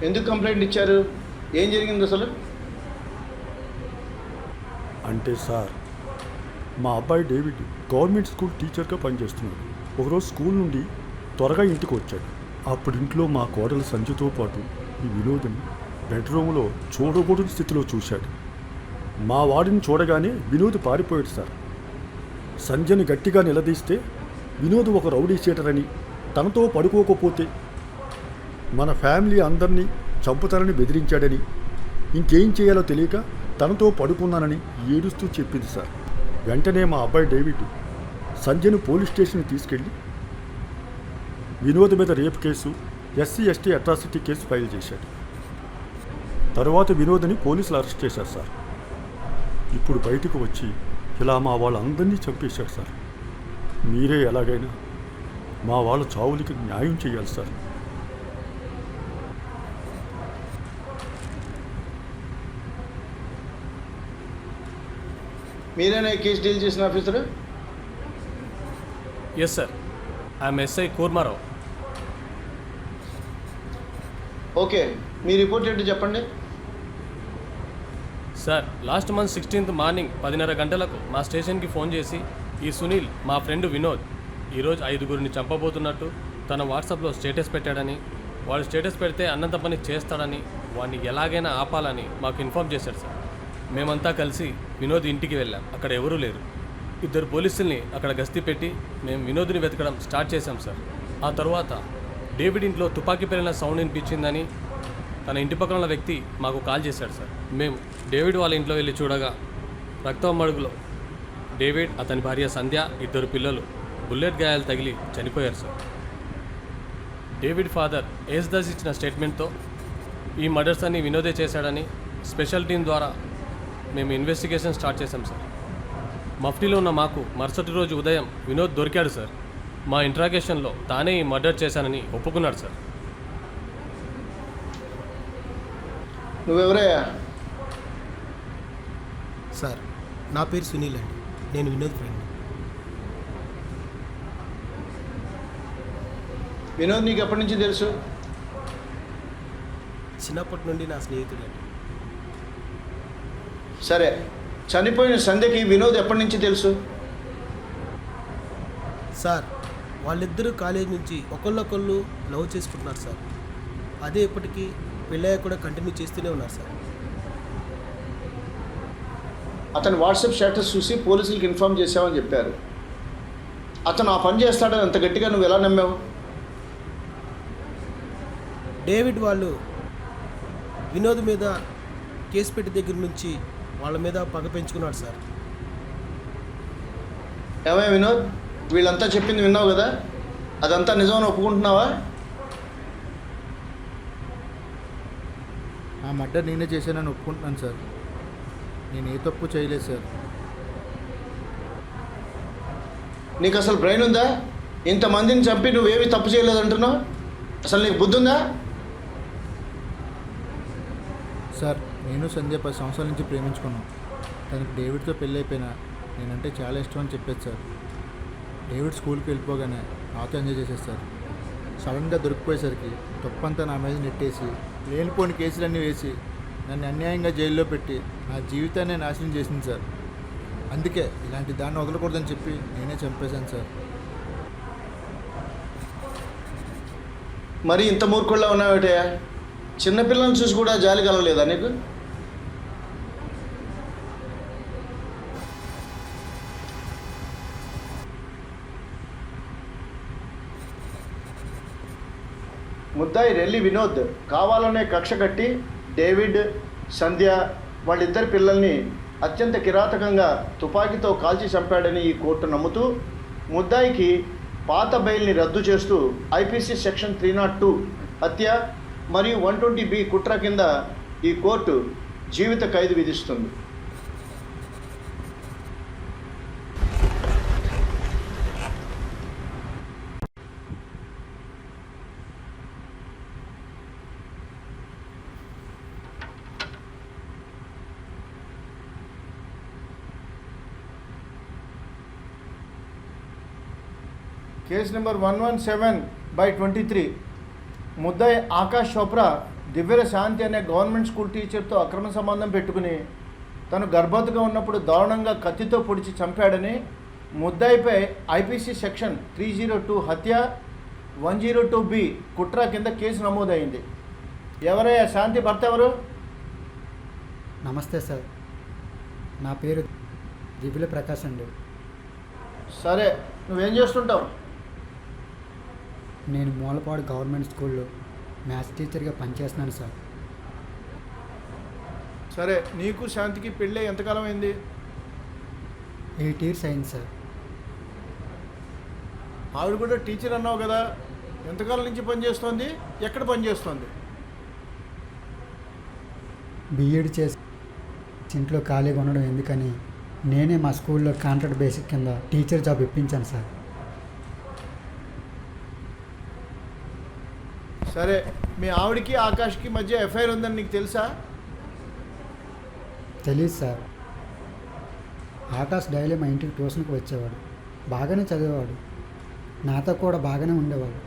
ఎందుకు కంప్లైంట్ ఇచ్చారు? ఏం జరిగింది అసలు? అంటే సార్, మా అబ్బాయి డేవిడ్ గవర్నమెంట్ స్కూల్ టీచర్గా పనిచేస్తున్నాడు. ఒకరోజు స్కూల్ నుండి త్వరగా ఇంటికి వచ్చాడు. అప్పుడు ఇంట్లో మా కోడలు సంధ్యతో పాటు ఈ వినోద్ని బెడ్రూమ్లో చూడకూడని స్థితిలో చూశాడు. మా వాడిని చూడగానే వినోద్ పారిపోయాడు సార్. సంధ్యని గట్టిగా నిలదీస్తే వినోద్ ఒక రౌడీ షీటర్ అని, తనతో పడుకోకపోతే మన ఫ్యామిలీ అందరినీ చంపుతారని బెదిరించాడని, ఇంకేం చేయాలో తెలియక తనతో పడుకున్నానని ఏడుస్తూ చెప్పింది సార్. వెంటనే మా అబ్బాయి డేవిడ్ సంధ్యను పోలీస్ స్టేషన్కి తీసుకెళ్ళి వినోద్ మీద rape case, SC/ST atrocity case file చేశాడు. తరువాత వినోద్ని పోలీసులు అరెస్ట్ చేశారు సార్. ఇప్పుడు బయటకు వచ్చి ఇలా మా వాళ్ళందరినీ చంపేశాడు సార్. మీరే ఎలాగైనా మా వాళ్ళ చావులకి న్యాయం చేయాలి సార్. మీరేనా ఈ కేసు డీల్ చేసిన officer? Yes sir, I'm SI Kurmarao. Okay, మీ రిపోర్ట్ ఏంటో చెప్పండి. Sir, last month 16th morning 10:30 గంటలకు మా స్టేషన్కి ఫోన్ చేసి ఈ సునీల్ మా ఫ్రెండ్ వినోద్ ఈరోజు 5గురిని చంపబోతున్నట్టు తన వాట్సాప్లో స్టేటస్ పెట్టాడని, వాడు స్టేటస్ పెడితే అన్నంత పని చేస్తాడని, వాడిని ఎలాగైనా ఆపాలని మాకు ఇన్ఫామ్ చేశాడు సార్. మేమంతా కలిసి వినోద్ ఇంటికి వెళ్ళాం. అక్కడ ఎవరూ లేరు. 2 పోలీసుల్ని అక్కడ గస్తీ పెట్టి మేము వినోద్ని వెతకడం స్టార్ట్ చేశాం సార్. ఆ తర్వాత డేవిడ్ ఇంట్లో తుపాకీ పేలిన సౌండ్ వినిపించిందని తన ఇంటి పక్కన ఉన్న వ్యక్తి మాకు కాల్ చేశాడు సార్. మేము డేవిడ్ వాళ్ళ ఇంట్లో వెళ్ళి చూడగా రక్తం మడుగులో డేవిడ్, అతని భార్య సంధ్య, 2 పిల్లలు బుల్లెట్ గాయాలు తగిలి చనిపోయారు సార్. డేవిడ్ ఫాదర్ యేసుదాస్ ఇచ్చిన స్టేట్మెంట్తో ఈ మర్డర్స్ అన్ని వినోదే చేశాడని స్పెషల్ టీం ద్వారా మేము ఇన్వెస్టిగేషన్ స్టార్ట్ చేశాం సార్. మఫ్టీలో ఉన్న మాకు మరుసటి రోజు ఉదయం వినోద్ దొరికాడు సార్. మా ఇంట్రాగేషన్లో తానే ఈ మర్డర్ చేశానని ఒప్పుకున్నాడు సార్. నువ్వెవరయ్యా? సార్, నా పేరు సునీల్ అండి. నేను వినోద్ ఫ్రెండ్. వినోద్ నీకు ఎప్పటి నుంచి తెలుసు? చిన్నప్పటి నుండి నా స్నేహితుడు అండి. సరే, చనిపోయిన సంధ్యకి వినోద్ ఎప్పటి నుంచి తెలుసు? సార్, వాళ్ళిద్దరూ కాలేజ్ నుంచి ఒకళ్ళొకళ్ళు లవ్ చేసుకుంటున్నారు సార్. అదే ఇప్పటికీ పెళ్ళయ్య కూడా కంటిన్యూ చేస్తూనే ఉన్నారు సార్. అతని వాట్సాప్ స్టేటస్ చూసి పోలీసులకు ఇన్ఫామ్ చేసామని చెప్పారు. అతను ఆ పని చేస్తాడని అంత గట్టిగా నువ్వు ఎలా నమ్మావు? డేవిడ్ వాళ్ళు వినోద్ మీద కేసు పెట్టి దగ్గర నుంచి వాళ్ళ మీద పగ పెంచుకున్నాడు సార్. ఏమే వినోద్, వీళ్ళంతా చెప్పింది విన్నావు కదా, అదంతా నిజమని ఒప్పుకుంటున్నావా? ఆ మర్డర్ నేనే చేశానని ఒప్పుకుంటున్నాను సార్. నేను ఏ తప్పు చేయలేదు సార్. నీకు అసలు బ్రెయిన్ ఉందా? ఇంతమందిని చంపి నువ్వేమీ తప్పు చేయలేదంటున్నావు. అసలు నీకు బుద్ధి ఉందా? సార్, నేను సంధ్య 10 సంవత్సరాల నుంచి ప్రేమించుకున్నాం. తనకి డేవిడ్తో పెళ్ళి అయిపోయినా నేనంటే చాలా ఇష్టం అని చెప్పేది సార్. డేవిడ్ స్కూల్కి వెళ్ళిపోగానే నాతో ఎంజాయ్ చేసేది సార్. సడన్గా దొరికిపోయేసరికి తప్పంతా నా మీద నెట్టేసి లేనిపోని కేసులన్నీ వేసి నన్ను అన్యాయంగా జైల్లో పెట్టి నా జీవితాన్ని నాశనం చేసింది సార్. అందుకే ఇలాంటి దాన్ని వదలకూడదని చెప్పి నేనే చంపేశాను సార్. మరి ఇంత మూర్ఖుల్లా ఉన్నావేటే? చిన్నపిల్లల్ని చూసి కూడా జాలి కలగలేదా నీకు? ముద్దాయి రెల్లి వినోద్ కావాలనే కక్ష కట్టి డేవిడ్, సంధ్య వాళ్ళిద్దరి పిల్లల్ని అత్యంత కిరాతకంగా తుపాకీతో కాల్చి చంపాడని ఈ కోర్టు నమ్ముతూ ముద్దాయికి పాత బెయిల్ని రద్దు చేస్తూ ఐపీసీ సెక్షన్ 302 హత్య మరియు 120B కుట్ర కింద ఈ కోర్టు జీవిత ఖైదు విధిస్తుంది. కేసు నెంబర్ 117/23 ముద్దాయి ఆకాష్ చోప్రా దివ్యర శాంతి అనే గవర్నమెంట్ స్కూల్ టీచర్తో అక్రమ సంబంధం పెట్టుకుని తను గర్భవతిగా ఉన్నప్పుడు దారుణంగా కత్తితో పొడిచి చంపాడని ముద్దాయిపై ఐపీసీ సెక్షన్ 302 హత్య 102B కుట్ర కింద కేసు నమోదైంది. ఎవరయ్యా శాంతి భర్త ఎవరు? నమస్తే సార్, నా పేరు దివ్యుల ప్రకాష్ అండి. సరే, నువ్వేం చేస్తుంటావు? నేను మూలపాడు గవర్నమెంట్ స్కూల్లో మ్యాథ్స్ టీచర్గా పనిచేస్తున్నాను సార్. సరే, నీకు శాంతికి పెళ్ళి ఎంతకాలం అయింది? 8 years అయింది సార్. ఆవిడ కూడా టీచర్ అన్నావు కదా, ఎంతకాలం నుంచి పనిచేస్తోంది? ఎక్కడ పనిచేస్తోంది? బీఎడ్ చేసి ఇంట్లో ఖాళీగా ఉండడం ఎందుకని నేనే మా స్కూల్లో కాంట్రాక్ట్ బేసిక్ కింద టీచర్ జాబ్ ఇప్పించాను సార్. సరే, మీ ఆవిడకి ఆకాష్కి మధ్య ఎఫ్ఐఆర్ ఉందని నీకు తెలుసా? తెలీదు సార్. ఆకాష్ డైలీ మా ఇంటికి ట్యూషన్కి వచ్చేవాడు, బాగానే చదివేవాడు, నాతో కూడా బాగానే ఉండేవాడు.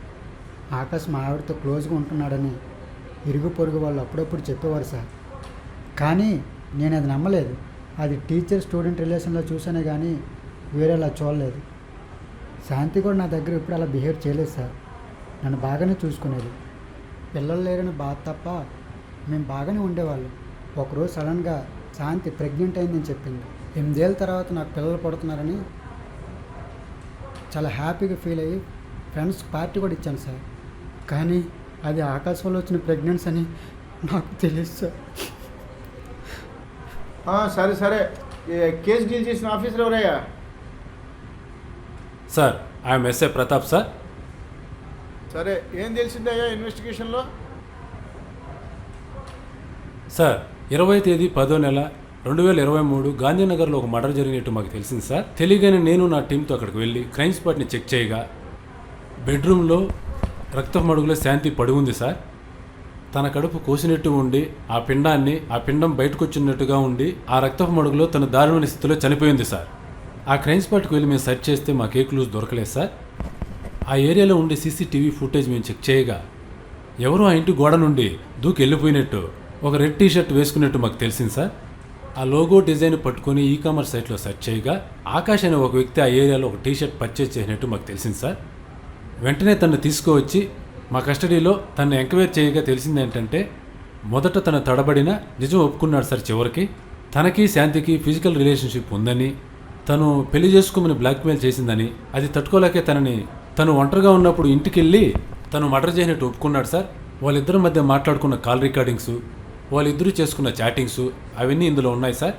ఆకాష్ మా ఆవిడతో క్లోజ్గా ఉంటున్నాడని ఇరుగు పొరుగు వాళ్ళు అప్పుడప్పుడు చెప్పేవారు సార్. కానీ నేను అది నమ్మలేదు. అది టీచర్ స్టూడెంట్ రిలేషన్లో చూసానే కానీ వేరేలా చూడలేదు. శాంతి కూడా నా దగ్గర ఇప్పుడు అలా బిహేవ్ చేయలేదు సార్. నన్ను బాగానే చూసుకునేది. పిల్లలు లేరని బాధ తప్ప మేము బాగానే ఉండేవాళ్ళం. ఒకరోజు సడన్గా శాంతి ప్రెగ్నెంట్ అయిందని చెప్పింది. 8 ఏళ్ళ తర్వాత నాకు పిల్లలు పడుతున్నారని చాలా హ్యాపీగా ఫీల్ అయ్యి ఫ్రెండ్స్ పార్టీ కూడా ఇచ్చాను సార్. కానీ అది ఆకాశ వల్ల వచ్చిన ప్రెగ్నెన్సీ అని నాకు తెలియదు సార్. సరే సరే, కేసు డీల్ చేసిన ఆఫీసర్ ఎవరయ్యా? Sir, I'm SA Pratap sir. సరే, ఏం తెలిసిందయ్యా ఇన్వెస్టిగేషన్లో? సార్, 20వ తేదీ 10వ నెల 2023 గాంధీనగర్లో ఒక మర్డర్ జరిగినట్టు మాకు తెలిసింది సార్. తెలియగానే నేను నా టీంతో అక్కడికి వెళ్ళి క్రైమ్ స్పాట్ని చెక్ చేయగా బెడ్రూమ్లో రక్తపు మడుగులో శాంతి పడి ఉంది సార్. తన కడుపు కోసినట్టు ఉండి ఆ పిండం బయటకు వచ్చినట్టుగా ఉండి ఆ రక్తపు మడుగులో తన దారుణమైన స్థితిలో చనిపోయింది సార్. ఆ క్రైమ్ స్పాట్కి వెళ్ళి మేము సెర్చ్ చేస్తే మాకు ఏ క్లూస్ దొరకలేదు సార్. ఆ ఏరియాలో ఉండే సీసీటీవీ ఫుటేజ్ మేము చెక్ చేయగా ఎవరో ఆ ఇంటి గోడ నుండి దూకి వెళ్ళిపోయినట్టు ఒక రెడ్ టీషర్ట్ వేసుకున్నట్టు మాకు తెలిసింది సార్. ఆ లోగో డిజైన్ పట్టుకొని ఈకామర్స్ సైట్లో సెర్చ్ చేయగా ఆకాష్ అనే ఒక వ్యక్తి ఆ ఏరియాలో ఒక టీషర్ట్ పర్చేజ్ చేసినట్టు మాకు తెలిసింది సార్. వెంటనే తను తీసుకువచ్చి మా కస్టడీలో తను ఎంక్వైరీ చేయగా తెలిసింది ఏంటంటే మొదట తను తడబడిన నిజం ఒప్పుకున్నాడు సార్. చివరికి తనకి శాంతికి ఫిజికల్ రిలేషన్షిప్ ఉందని, తను పెళ్లి చేసుకోమని బ్లాక్మెయిల్ చేసిందని, అది తట్టుకోలేకే తను ఒంటరిగా ఉన్నప్పుడు ఇంటికి వెళ్ళి తను మర్డర్ చేసినట్టు ఒప్పుకున్నాడు సార్. వాళ్ళిద్దరి మధ్య మాట్లాడుకున్న కాల్ రికార్డింగ్స్, వాళ్ళిద్దరూ చేసుకున్న చాటింగ్స్ అవన్నీ ఇందులో ఉన్నాయి సార్.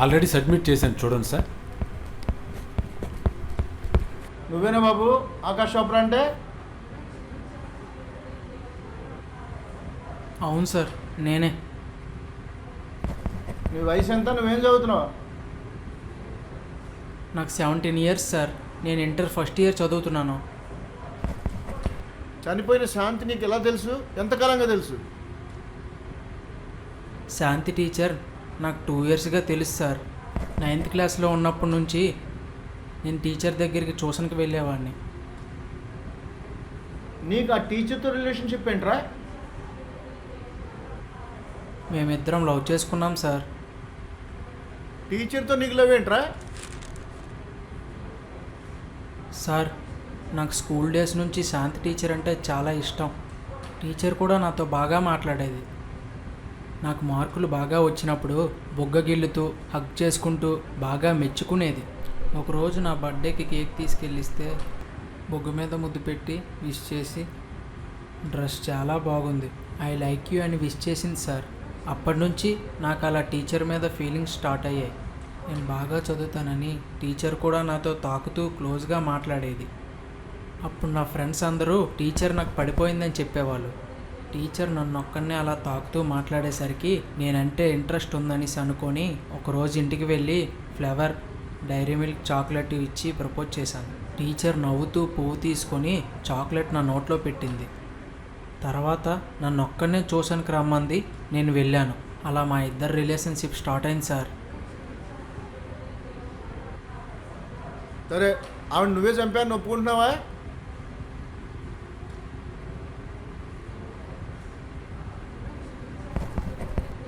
ఆల్రెడీ సబ్మిట్ చేశాను, చూడండి సార్. నువ్వేనా బాబు ఆకాష్ చోప్రా అంటే? అవును సార్, నేనే. నీ వయసు ఎంత? నువ్వేం చదువుతున్నావు? నాకు 17 ఇయర్స్ సార్. నేను ఇంటర్ ఫస్ట్ ఇయర్ చదువుతున్నాను. చనిపోయిన శాంతి నీకు ఎలా తెలుసు? ఎంతకాలంగా తెలుసు? శాంతి టీచర్ నాకు 2 ఇయర్స్గా తెలుసు సార్. 9th క్లాస్లో ఉన్నప్పటి నుంచి నేను టీచర్ దగ్గరికి ట్యూషన్కి వెళ్ళేవాడిని. నీకు ఆ టీచర్తో రిలేషన్షిప్ ఏంట్రా? మేమిద్దరం లవ్ చేసుకున్నాం సార్. టీచర్తో నీకు లవ్ ఏంట్రా? సార్, నాకు స్కూల్ డేస్ నుంచి శాంతి టీచర్ అంటే చాలా ఇష్టం. టీచర్ కూడా నాతో బాగా మాట్లాడేది. నాకు మార్కులు బాగా వచ్చినప్పుడు బుగ్గగిల్లుతూ హగ్ చేసుకుంటూ బాగా మెచ్చుకునేది. ఒకరోజు నా బర్త్డేకి కేక్ తీసుకెళ్ళిస్తే బుగ్గ మీద ముద్దు పెట్టి విష్ చేసి, డ్రెస్ చాలా బాగుంది, ఐ లైక్ యూ అని విష్ చేసింది సార్. అప్పటి నుంచి నాకు అలా టీచర్ మీద ఫీలింగ్స్ స్టార్ట్ అయ్యాయి. నేను బాగా చదువుతానని టీచర్ కూడా నాతో తాకుతూ క్లోజ్గా మాట్లాడేది. అప్పుడు నా ఫ్రెండ్స్ అందరూ టీచర్ నాకు పడిపోయిందని చెప్పేవాళ్ళు. టీచర్ నన్ను ఒక్కనే అలా తాకుతూ మాట్లాడేసరికి నేనంటే ఇంట్రెస్ట్ ఉందనేసి అనుకొని ఒకరోజు ఇంటికి వెళ్ళి ఫ్లేవర్, డైరీ మిల్క్ చాక్లెట్ ఇచ్చి ప్రపోజ్ చేశాను. టీచర్ నవ్వుతూ పువ్వు తీసుకొని చాక్లెట్ నా నోట్లో పెట్టింది. తర్వాత నన్ను ఒక్కనే ట్యూషన్కి రమ్మంది. నేను వెళ్ళాను. అలా మా ఇద్దరు రిలేషన్షిప్ స్టార్ట్ అయింది సార్. సరే, ఆవిడ నువ్వే చంపాను ఒప్పుకుంటున్నావా?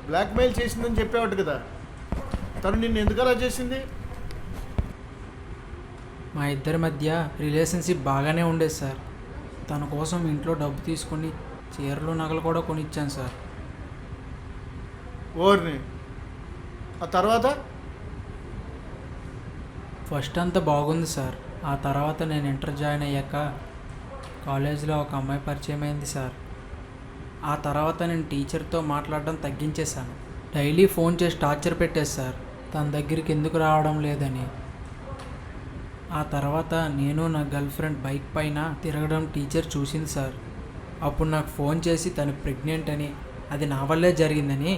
బ్లాక్మెయిల్ చేసిందని చెప్పేవాడు కదా, తను నిన్ను ఎందుకు అలా చేసింది? మా ఇద్దరి మధ్య రిలేషన్షిప్ బాగానే ఉండేది సార్. తన కోసం ఇంట్లో డబ్బు తీసుకొని చీరలు నగలు కూడా కొనిచ్చాను సార్. ఓర్ని, ఆ తర్వాత? ఫస్ట్ అంతా బాగుంది సార్. ఆ తర్వాత నేను ఇంటర్ జాయిన్ అయ్యాక కాలేజీలో ఒక అమ్మాయి పరిచయం అయింది సార్. ఆ తర్వాత నేను టీచర్తో మాట్లాడడం తగ్గించేశాను. డైలీ ఫోన్ చేసి టార్చర్ పెట్టేది సార్, తన దగ్గరికి ఎందుకు రావడం లేదని. ఆ తర్వాత నేను నా గర్ల్ ఫ్రెండ్ బైక్ పైన తిరగడం టీచర్ చూసింది సార్. అప్పుడు నాకు ఫోన్ చేసి తను ప్రెగ్నెంట్ అని, అది నా వల్లే జరిగిందని,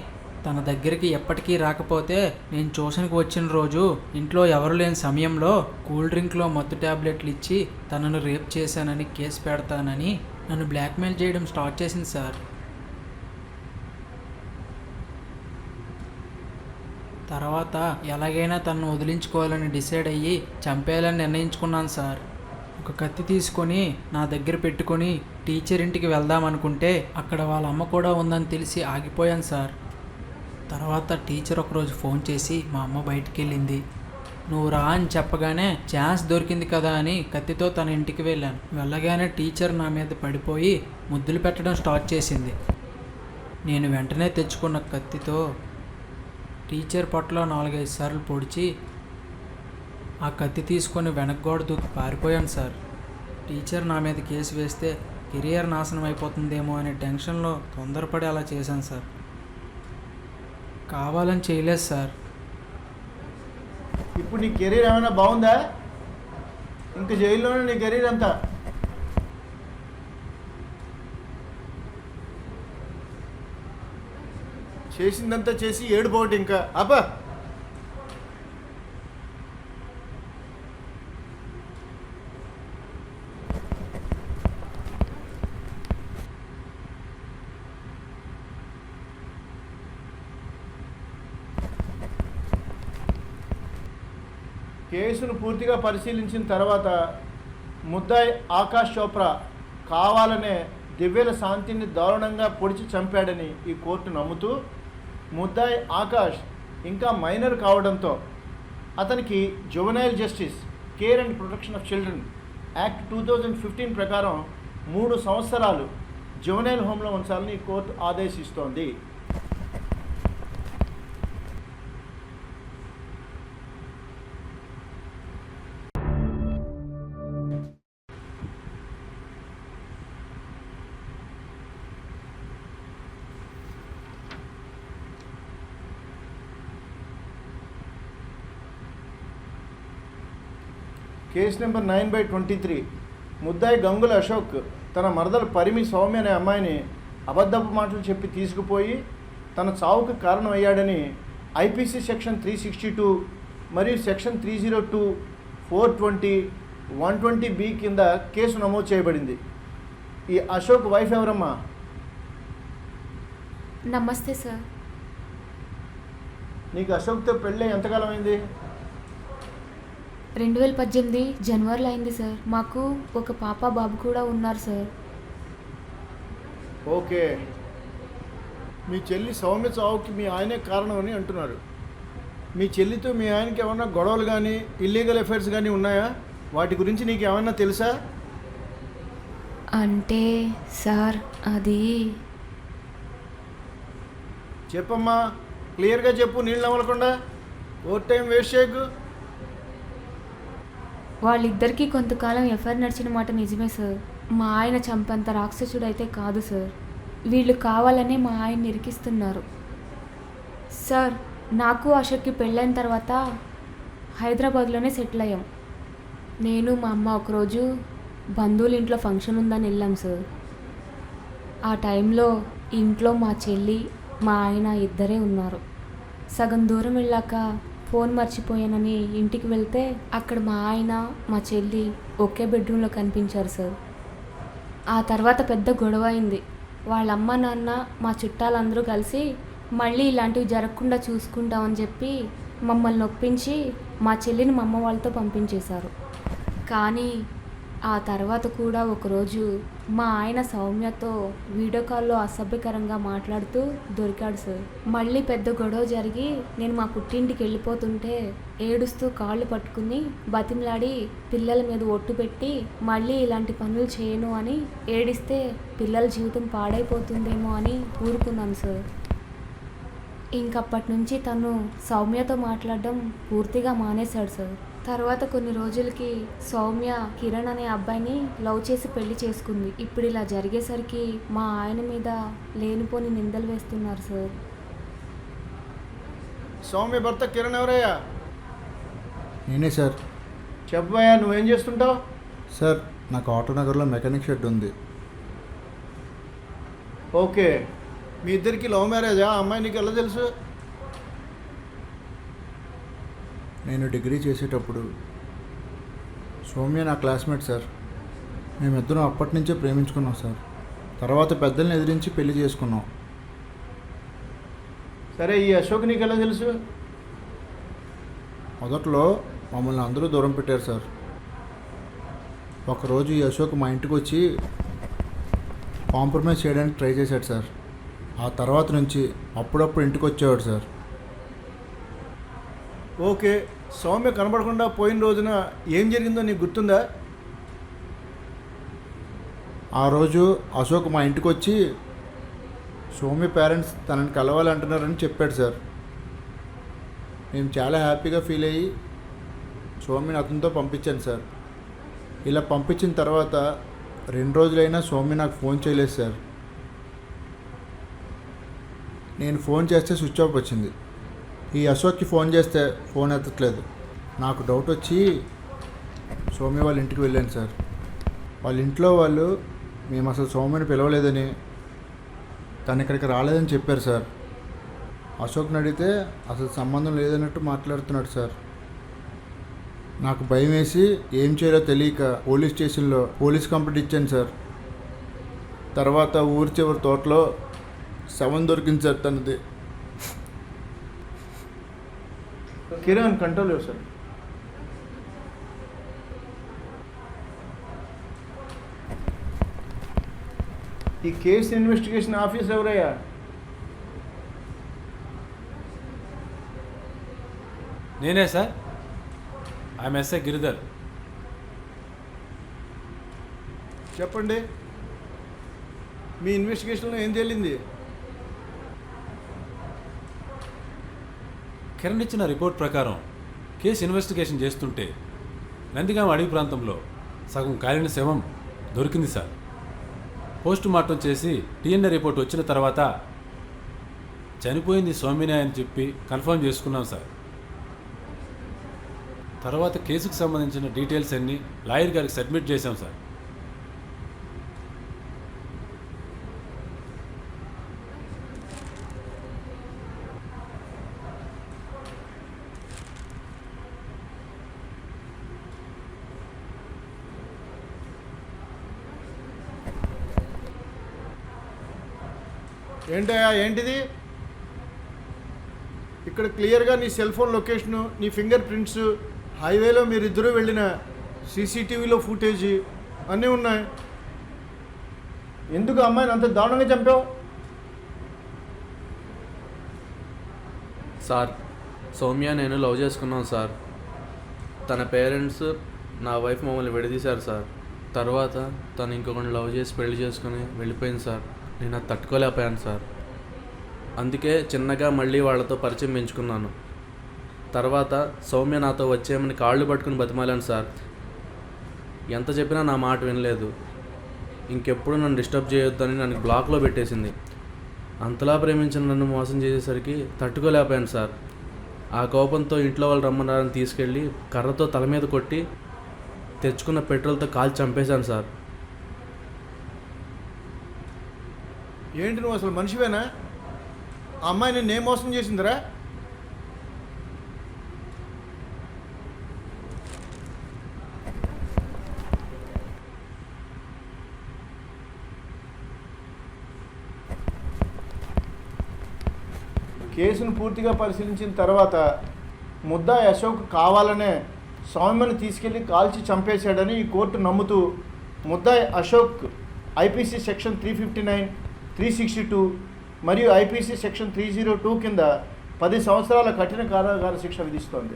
తన దగ్గరికి ఎప్పటికీ రాకపోతే నేను ట్యూషన్కి వచ్చిన రోజు ఇంట్లో ఎవరు లేని సమయంలో కూల్ డ్రింక్లో మత్తు ట్యాబ్లెట్లు ఇచ్చి తనను రేప్ చేశానని కేసు పెడతానని నన్ను బ్లాక్మెయిల్ చేయడం స్టార్ట్ చేసింది సార్. తర్వాత ఎలాగైనా తనను వదిలించుకోవాలని డిసైడ్ అయ్యి చంపేయాలని నిర్ణయించుకున్నాను సార్. ఒక కత్తి తీసుకొని నా దగ్గర పెట్టుకొని టీచర్ ఇంటికి వెళ్దాం అనుకుంటే అక్కడ వాళ్ళ అమ్మ కూడా ఉందని తెలిసి ఆగిపోయాను సార్. తర్వాత టీచర్ ఒకరోజు ఫోన్ చేసి మా అమ్మ బయటికి వెళ్ళింది, నువ్వు రా అని చెప్పగానే ఛాన్స్ దొరికింది కదా అని కత్తితో తన ఇంటికి వెళ్ళాను. వెళ్ళగానే టీచర్ నా మీద పడిపోయి ముద్దులు పెట్టడం స్టార్ట్ చేసింది. నేను వెంటనే తెచ్చుకున్న కత్తితో టీచర్ పొట్టలో 4-5 సార్లు పొడిచి ఆ కత్తి తీసుకొని వెనక్గోడ దూకి పారిపోయాను సార్. టీచర్ నా మీద కేసు వేస్తే కెరియర్ నాశనం అయిపోతుందేమో అనే టెన్షన్లో తొందరపడి అలా చేశాను సార్. కావాలని చేయలేదు సార్. ఇప్పుడు నీ కెరీర్ ఏమైనా బాగుందా? ఇంక జైల్లోనే నీ కెరీర్ అంతా. చేసిందంతా చేసి ఏడుపోవటి ఇంకా అబ్బా. కేసును పూర్తిగా పరిశీలించిన తర్వాత ముద్దాయి ఆకాష్ చోప్రా కావాలనే దివ్యల శాంతిని దారుణంగా పొడిచి చంపాడని ఈ కోర్టు నమ్ముతూ, ముద్దాయి ఆకాష్ ఇంకా మైనర్ కావడంతో అతనికి juvenile justice care and protection of children act 2015 ప్రకారం 3 సంవత్సరాలు జువెనైల్ హోమ్లో ఉంచాలని కోర్టు ఆదేశిస్తోంది. Case number 9/23. ముద్దాయి గంగుల అశోక్ తన మరదలు పరిమి సౌమ్య అనే అమ్మాయిని అబద్ధపు మాటలు చెప్పి తీసుకుపోయి తన చావుకు కారణమయ్యాడని ఐపీసీ సెక్షన్ 362 మరియు సెక్షన్ 302, 420, 120B కింద కేసు నమోదు చేయబడింది. ఈ అశోక్ వైఫ్ ఎవరమ్మా? నమస్తే సార్. నీకు అశోక్తో పెళ్ళి ఎంతకాలం అయింది? 2018 జనవరిలో అయింది సార్. మాకు ఒక పాప బాబు కూడా ఉన్నారు సార్. ఓకే. మీ చెల్లి సౌమ్య చావుకి మీ ఆయనే కారణం అని అంటున్నారు. మీ చెల్లితో మీ ఆయనకి ఏమన్నా గొడవలు కానీ ఇల్లీగల్ అఫైర్స్ కానీ ఉన్నాయా? వాటి గురించి నీకు ఏమన్నా తెలుసా? అంటే సార్ అది చెప్పమ్మా, క్లియర్గా చెప్పు, నీళ్ళు నవ్వకుండా. ఓవర్ టైం వేస్ట్ చేయకు. వాళ్ళిద్దరికీ కొంతకాలం ఎఫ్ఐఆర్ నడిచిన మాట నిజమే సార్. మా ఆయన చంపేంత రాక్షసుడు అయితే కాదు సార్. వీళ్ళు కావాలనే మా ఆయన ఇరికిస్తున్నారు సార్. నాకు అశోక్కి పెళ్ళైన తర్వాత హైదరాబాద్లోనే సెటిల్ అయ్యాం. నేను మా అమ్మ ఒకరోజు బంధువుల ఇంట్లో ఫంక్షన్ ఉందని వెళ్ళాం సార్. ఆ టైంలో ఇంట్లో మా చెల్లి మా ఆయన ఇద్దరే ఉన్నారు. సగం దూరం వెళ్ళాక ఫోన్ మర్చిపోయానని ఇంటికి వెళ్తే అక్కడ మా ఆయన మా చెల్లి ఒకే బెడ్రూమ్లో కనిపించారు సార్. ఆ తర్వాత పెద్ద గొడవ అయింది. వాళ్ళ అమ్మ నాన్న మా చుట్టాలందరూ కలిసి మళ్ళీ ఇలాంటివి జరగకుండా చూసుకుంటామని చెప్పి మమ్మల్ని ఒప్పించి మా చెల్లిని మా అమ్మ వాళ్ళతో పంపించేశారు. కానీ ఆ తర్వాత కూడా ఒకరోజు మా ఆయన సౌమ్యతో వీడియో కాల్లో అసభ్యకరంగా మాట్లాడుతూ దొరికాడు సార్. మళ్ళీ పెద్ద గొడవ జరిగి నేను మా పుట్టింటికి వెళ్ళిపోతుంటే ఏడుస్తూ కాళ్ళు పట్టుకుని బతిమలాడి పిల్లల మీద ఒట్టు పెట్టి మళ్ళీ ఇలాంటి పనులు చేయను అని ఏడిస్తే పిల్లల జీవితం పాడైపోతుందేమో అని ఊరుకున్నాను సార్. ఇంకప్పటి నుంచి తను సౌమ్యతో మాట్లాడడం పూర్తిగా మానేశాడు సార్. తర్వాత కొన్ని రోజులకి సౌమ్య కిరణ్ అనే అబ్బాయిని లవ్ చేసి పెళ్లి చేసుకుంది. ఇప్పుడు ఇలా జరిగేసరికి మా ఆయన మీద లేనిపోని నిందలు వేస్తున్నారు సార్. సౌమ్య భర్త కిరణ్ ఎవరయ్యా? నేనే సార్. చెప్పయ్యా, నువ్వేం చేస్తుంటావు? సార్, నాకు ఆటోనగర్లో మెకానిక్ షెడ్ ఉంది. ఓకే. మీ ఇద్దరికి లవ్ మ్యారేజా? అమ్మాయి నీకు ఎలా తెలుసు? నేను డిగ్రీ చేసేటప్పుడు సౌమ్య నా క్లాస్మేట్ సార్. మేమిద్దరం అప్పటి నుంచే ప్రేమించుకున్నాం సార్. తర్వాత పెద్దల్ని ఎదిరించి పెళ్లి చేసుకున్నాం. సరే, ఈ అశోక్ నీకు ఎలా తెలుసు? మొదట్లో మమ్మల్ని అందరూ దూరం పెట్టారు సార్. ఒకరోజు ఈ అశోక్ మా ఇంటికి వచ్చి కాంప్రమైజ్ చేయడానికి ట్రై చేశాడు సార్. ఆ తర్వాత నుంచి అప్పుడప్పుడు ఇంటికి వచ్చేవాడు సార్. ఓకే. సౌమ్య కనబడకుండా పోయిన రోజున ఏం జరిగిందో నీకు గుర్తుందా? ఆ రోజు అశోక్ మా ఇంటికి వచ్చి సౌమ్య పేరెంట్స్ తనని కలవాలంటున్నారని చెప్పాడు సార్. మేము చాలా హ్యాపీగా ఫీల్ అయ్యి సౌమ్యని అతనితో పంపించాను సార్. ఇలా పంపించిన తర్వాత 2 రోజులైనా సౌమ్య నాకు ఫోన్ చేయలేదు సార్. నేను ఫోన్ చేస్తే స్విచ్ ఆఫ్ వచ్చింది. ఈ అశోక్కి ఫోన్ చేస్తే ఫోన్ ఎత్తట్లేదు. నాకు డౌట్ వచ్చి సౌమ్య వాళ్ళ ఇంటికి వెళ్ళాను సార్. వాళ్ళ ఇంట్లో వాళ్ళు మేము అసలు సౌమ్యని పిలవలేదని, తను ఇక్కడికి రాలేదని చెప్పారు సార్. అశోక్ని అడిగితే అసలు సంబంధం లేదన్నట్టు మాట్లాడుతున్నాడు సార్. నాకు భయం వేసి ఏం చేయాలో తెలియక పోలీస్ స్టేషన్లో పోలీస్ కంప్లైంట్ ఇచ్చాను సార్. తర్వాత ఊరి చివరి తోటలో శవం దొరికింది సార్ తనది. Kiran, control sir. ఈ కేసు ఇన్వెస్టిగేషన్ ఆఫీస్ ఎవరయ్యా? నేనే సార్. I'm SI Giridhar. చెప్పండి, మీ ఇన్వెస్టిగేషన్లో ఏం తేలింది? కిరణ్ ఇచ్చిన రిపోర్ట్ ప్రకారం కేసు ఇన్వెస్టిగేషన్ చేస్తుంటే నందిగామ అడవి ప్రాంతంలో సగం కాలిన శవం దొరికింది సార్. పోస్ట్ మార్టం చేసి డిఎన్ఏ రిపోర్ట్ వచ్చిన తర్వాత చనిపోయింది సౌమ్యనే అని చెప్పి కన్ఫర్మ్ చేసుకున్నాం సార్. తర్వాత కేసుకు సంబంధించిన డీటెయిల్స్ అన్నీ లాయర్ గారికి సబ్మిట్ చేశాం సార్. ఏంటయ్యా ఏంటిది? ఇక్కడ క్లియర్గా నీ సెల్ ఫోన్ లొకేషను, నీ ఫింగర్ ప్రింట్స్, హైవేలో మీరిద్దరూ వెళ్ళిన సీసీటీవీలో ఫుటేజీ అన్నీ ఉన్నాయి. ఎందుకు అమ్మాయిని అంత దారుణంగా చంపావు? సార్, సౌమ్య నేను లవ్ చేసుకున్నాం సార్. తన పేరెంట్స్ నా వైఫ్ మమ్మల్ని విడదీశారు సార్. తర్వాత తను ఇంకొకరిని లవ్ చేసి పెళ్లి చేసుకుని వెళ్ళిపోయింది సార్. నేను అది తట్టుకోలేకపోయాను సార్. అందుకే చిన్నగా మళ్ళీ వాళ్ళతో పరిచయం పెంచుకున్నాను. తర్వాత సౌమ్య నాతో వచ్చేయమని కాళ్ళు పట్టుకుని బతిమాలాను సార్. ఎంత చెప్పినా నా మాట వినలేదు. ఇంకెప్పుడు నన్ను డిస్టర్బ్ చేయొద్దని నన్ను బ్లాక్లో పెట్టేసింది. అంతలా ప్రేమించిన నన్ను మోసం చేసేసరికి తట్టుకోలేకపోయాను సార్. ఆ కోపంతో ఇంట్లో వాళ్ళు రమ్మన్నారని తీసుకెళ్ళి కర్రతో తల మీద కొట్టి తెచ్చుకున్న పెట్రోల్తో కాల్చి చంపేశాను సార్. ఏంటి నువ్వు అసలు మనిషివేనా? ఆ అమ్మాయి నిన్ను ఏం మోసం చేసిందిరా? కేసును పూర్తిగా పరిశీలించిన తర్వాత ముద్దాయి అశోక్ కావాలనే సౌమ్యను తీసుకెళ్లి కాల్చి చంపేశాడని ఈ కోర్టు నమ్ముతూ ముద్దాయి అశోక్ ఐపీసీ సెక్షన్ 359, 362 మరియు ఐపీసీ సెక్షన్ 302 కింద 10 సంవత్సరాల కఠిన కారాగార శిక్ష విధిస్తోంది.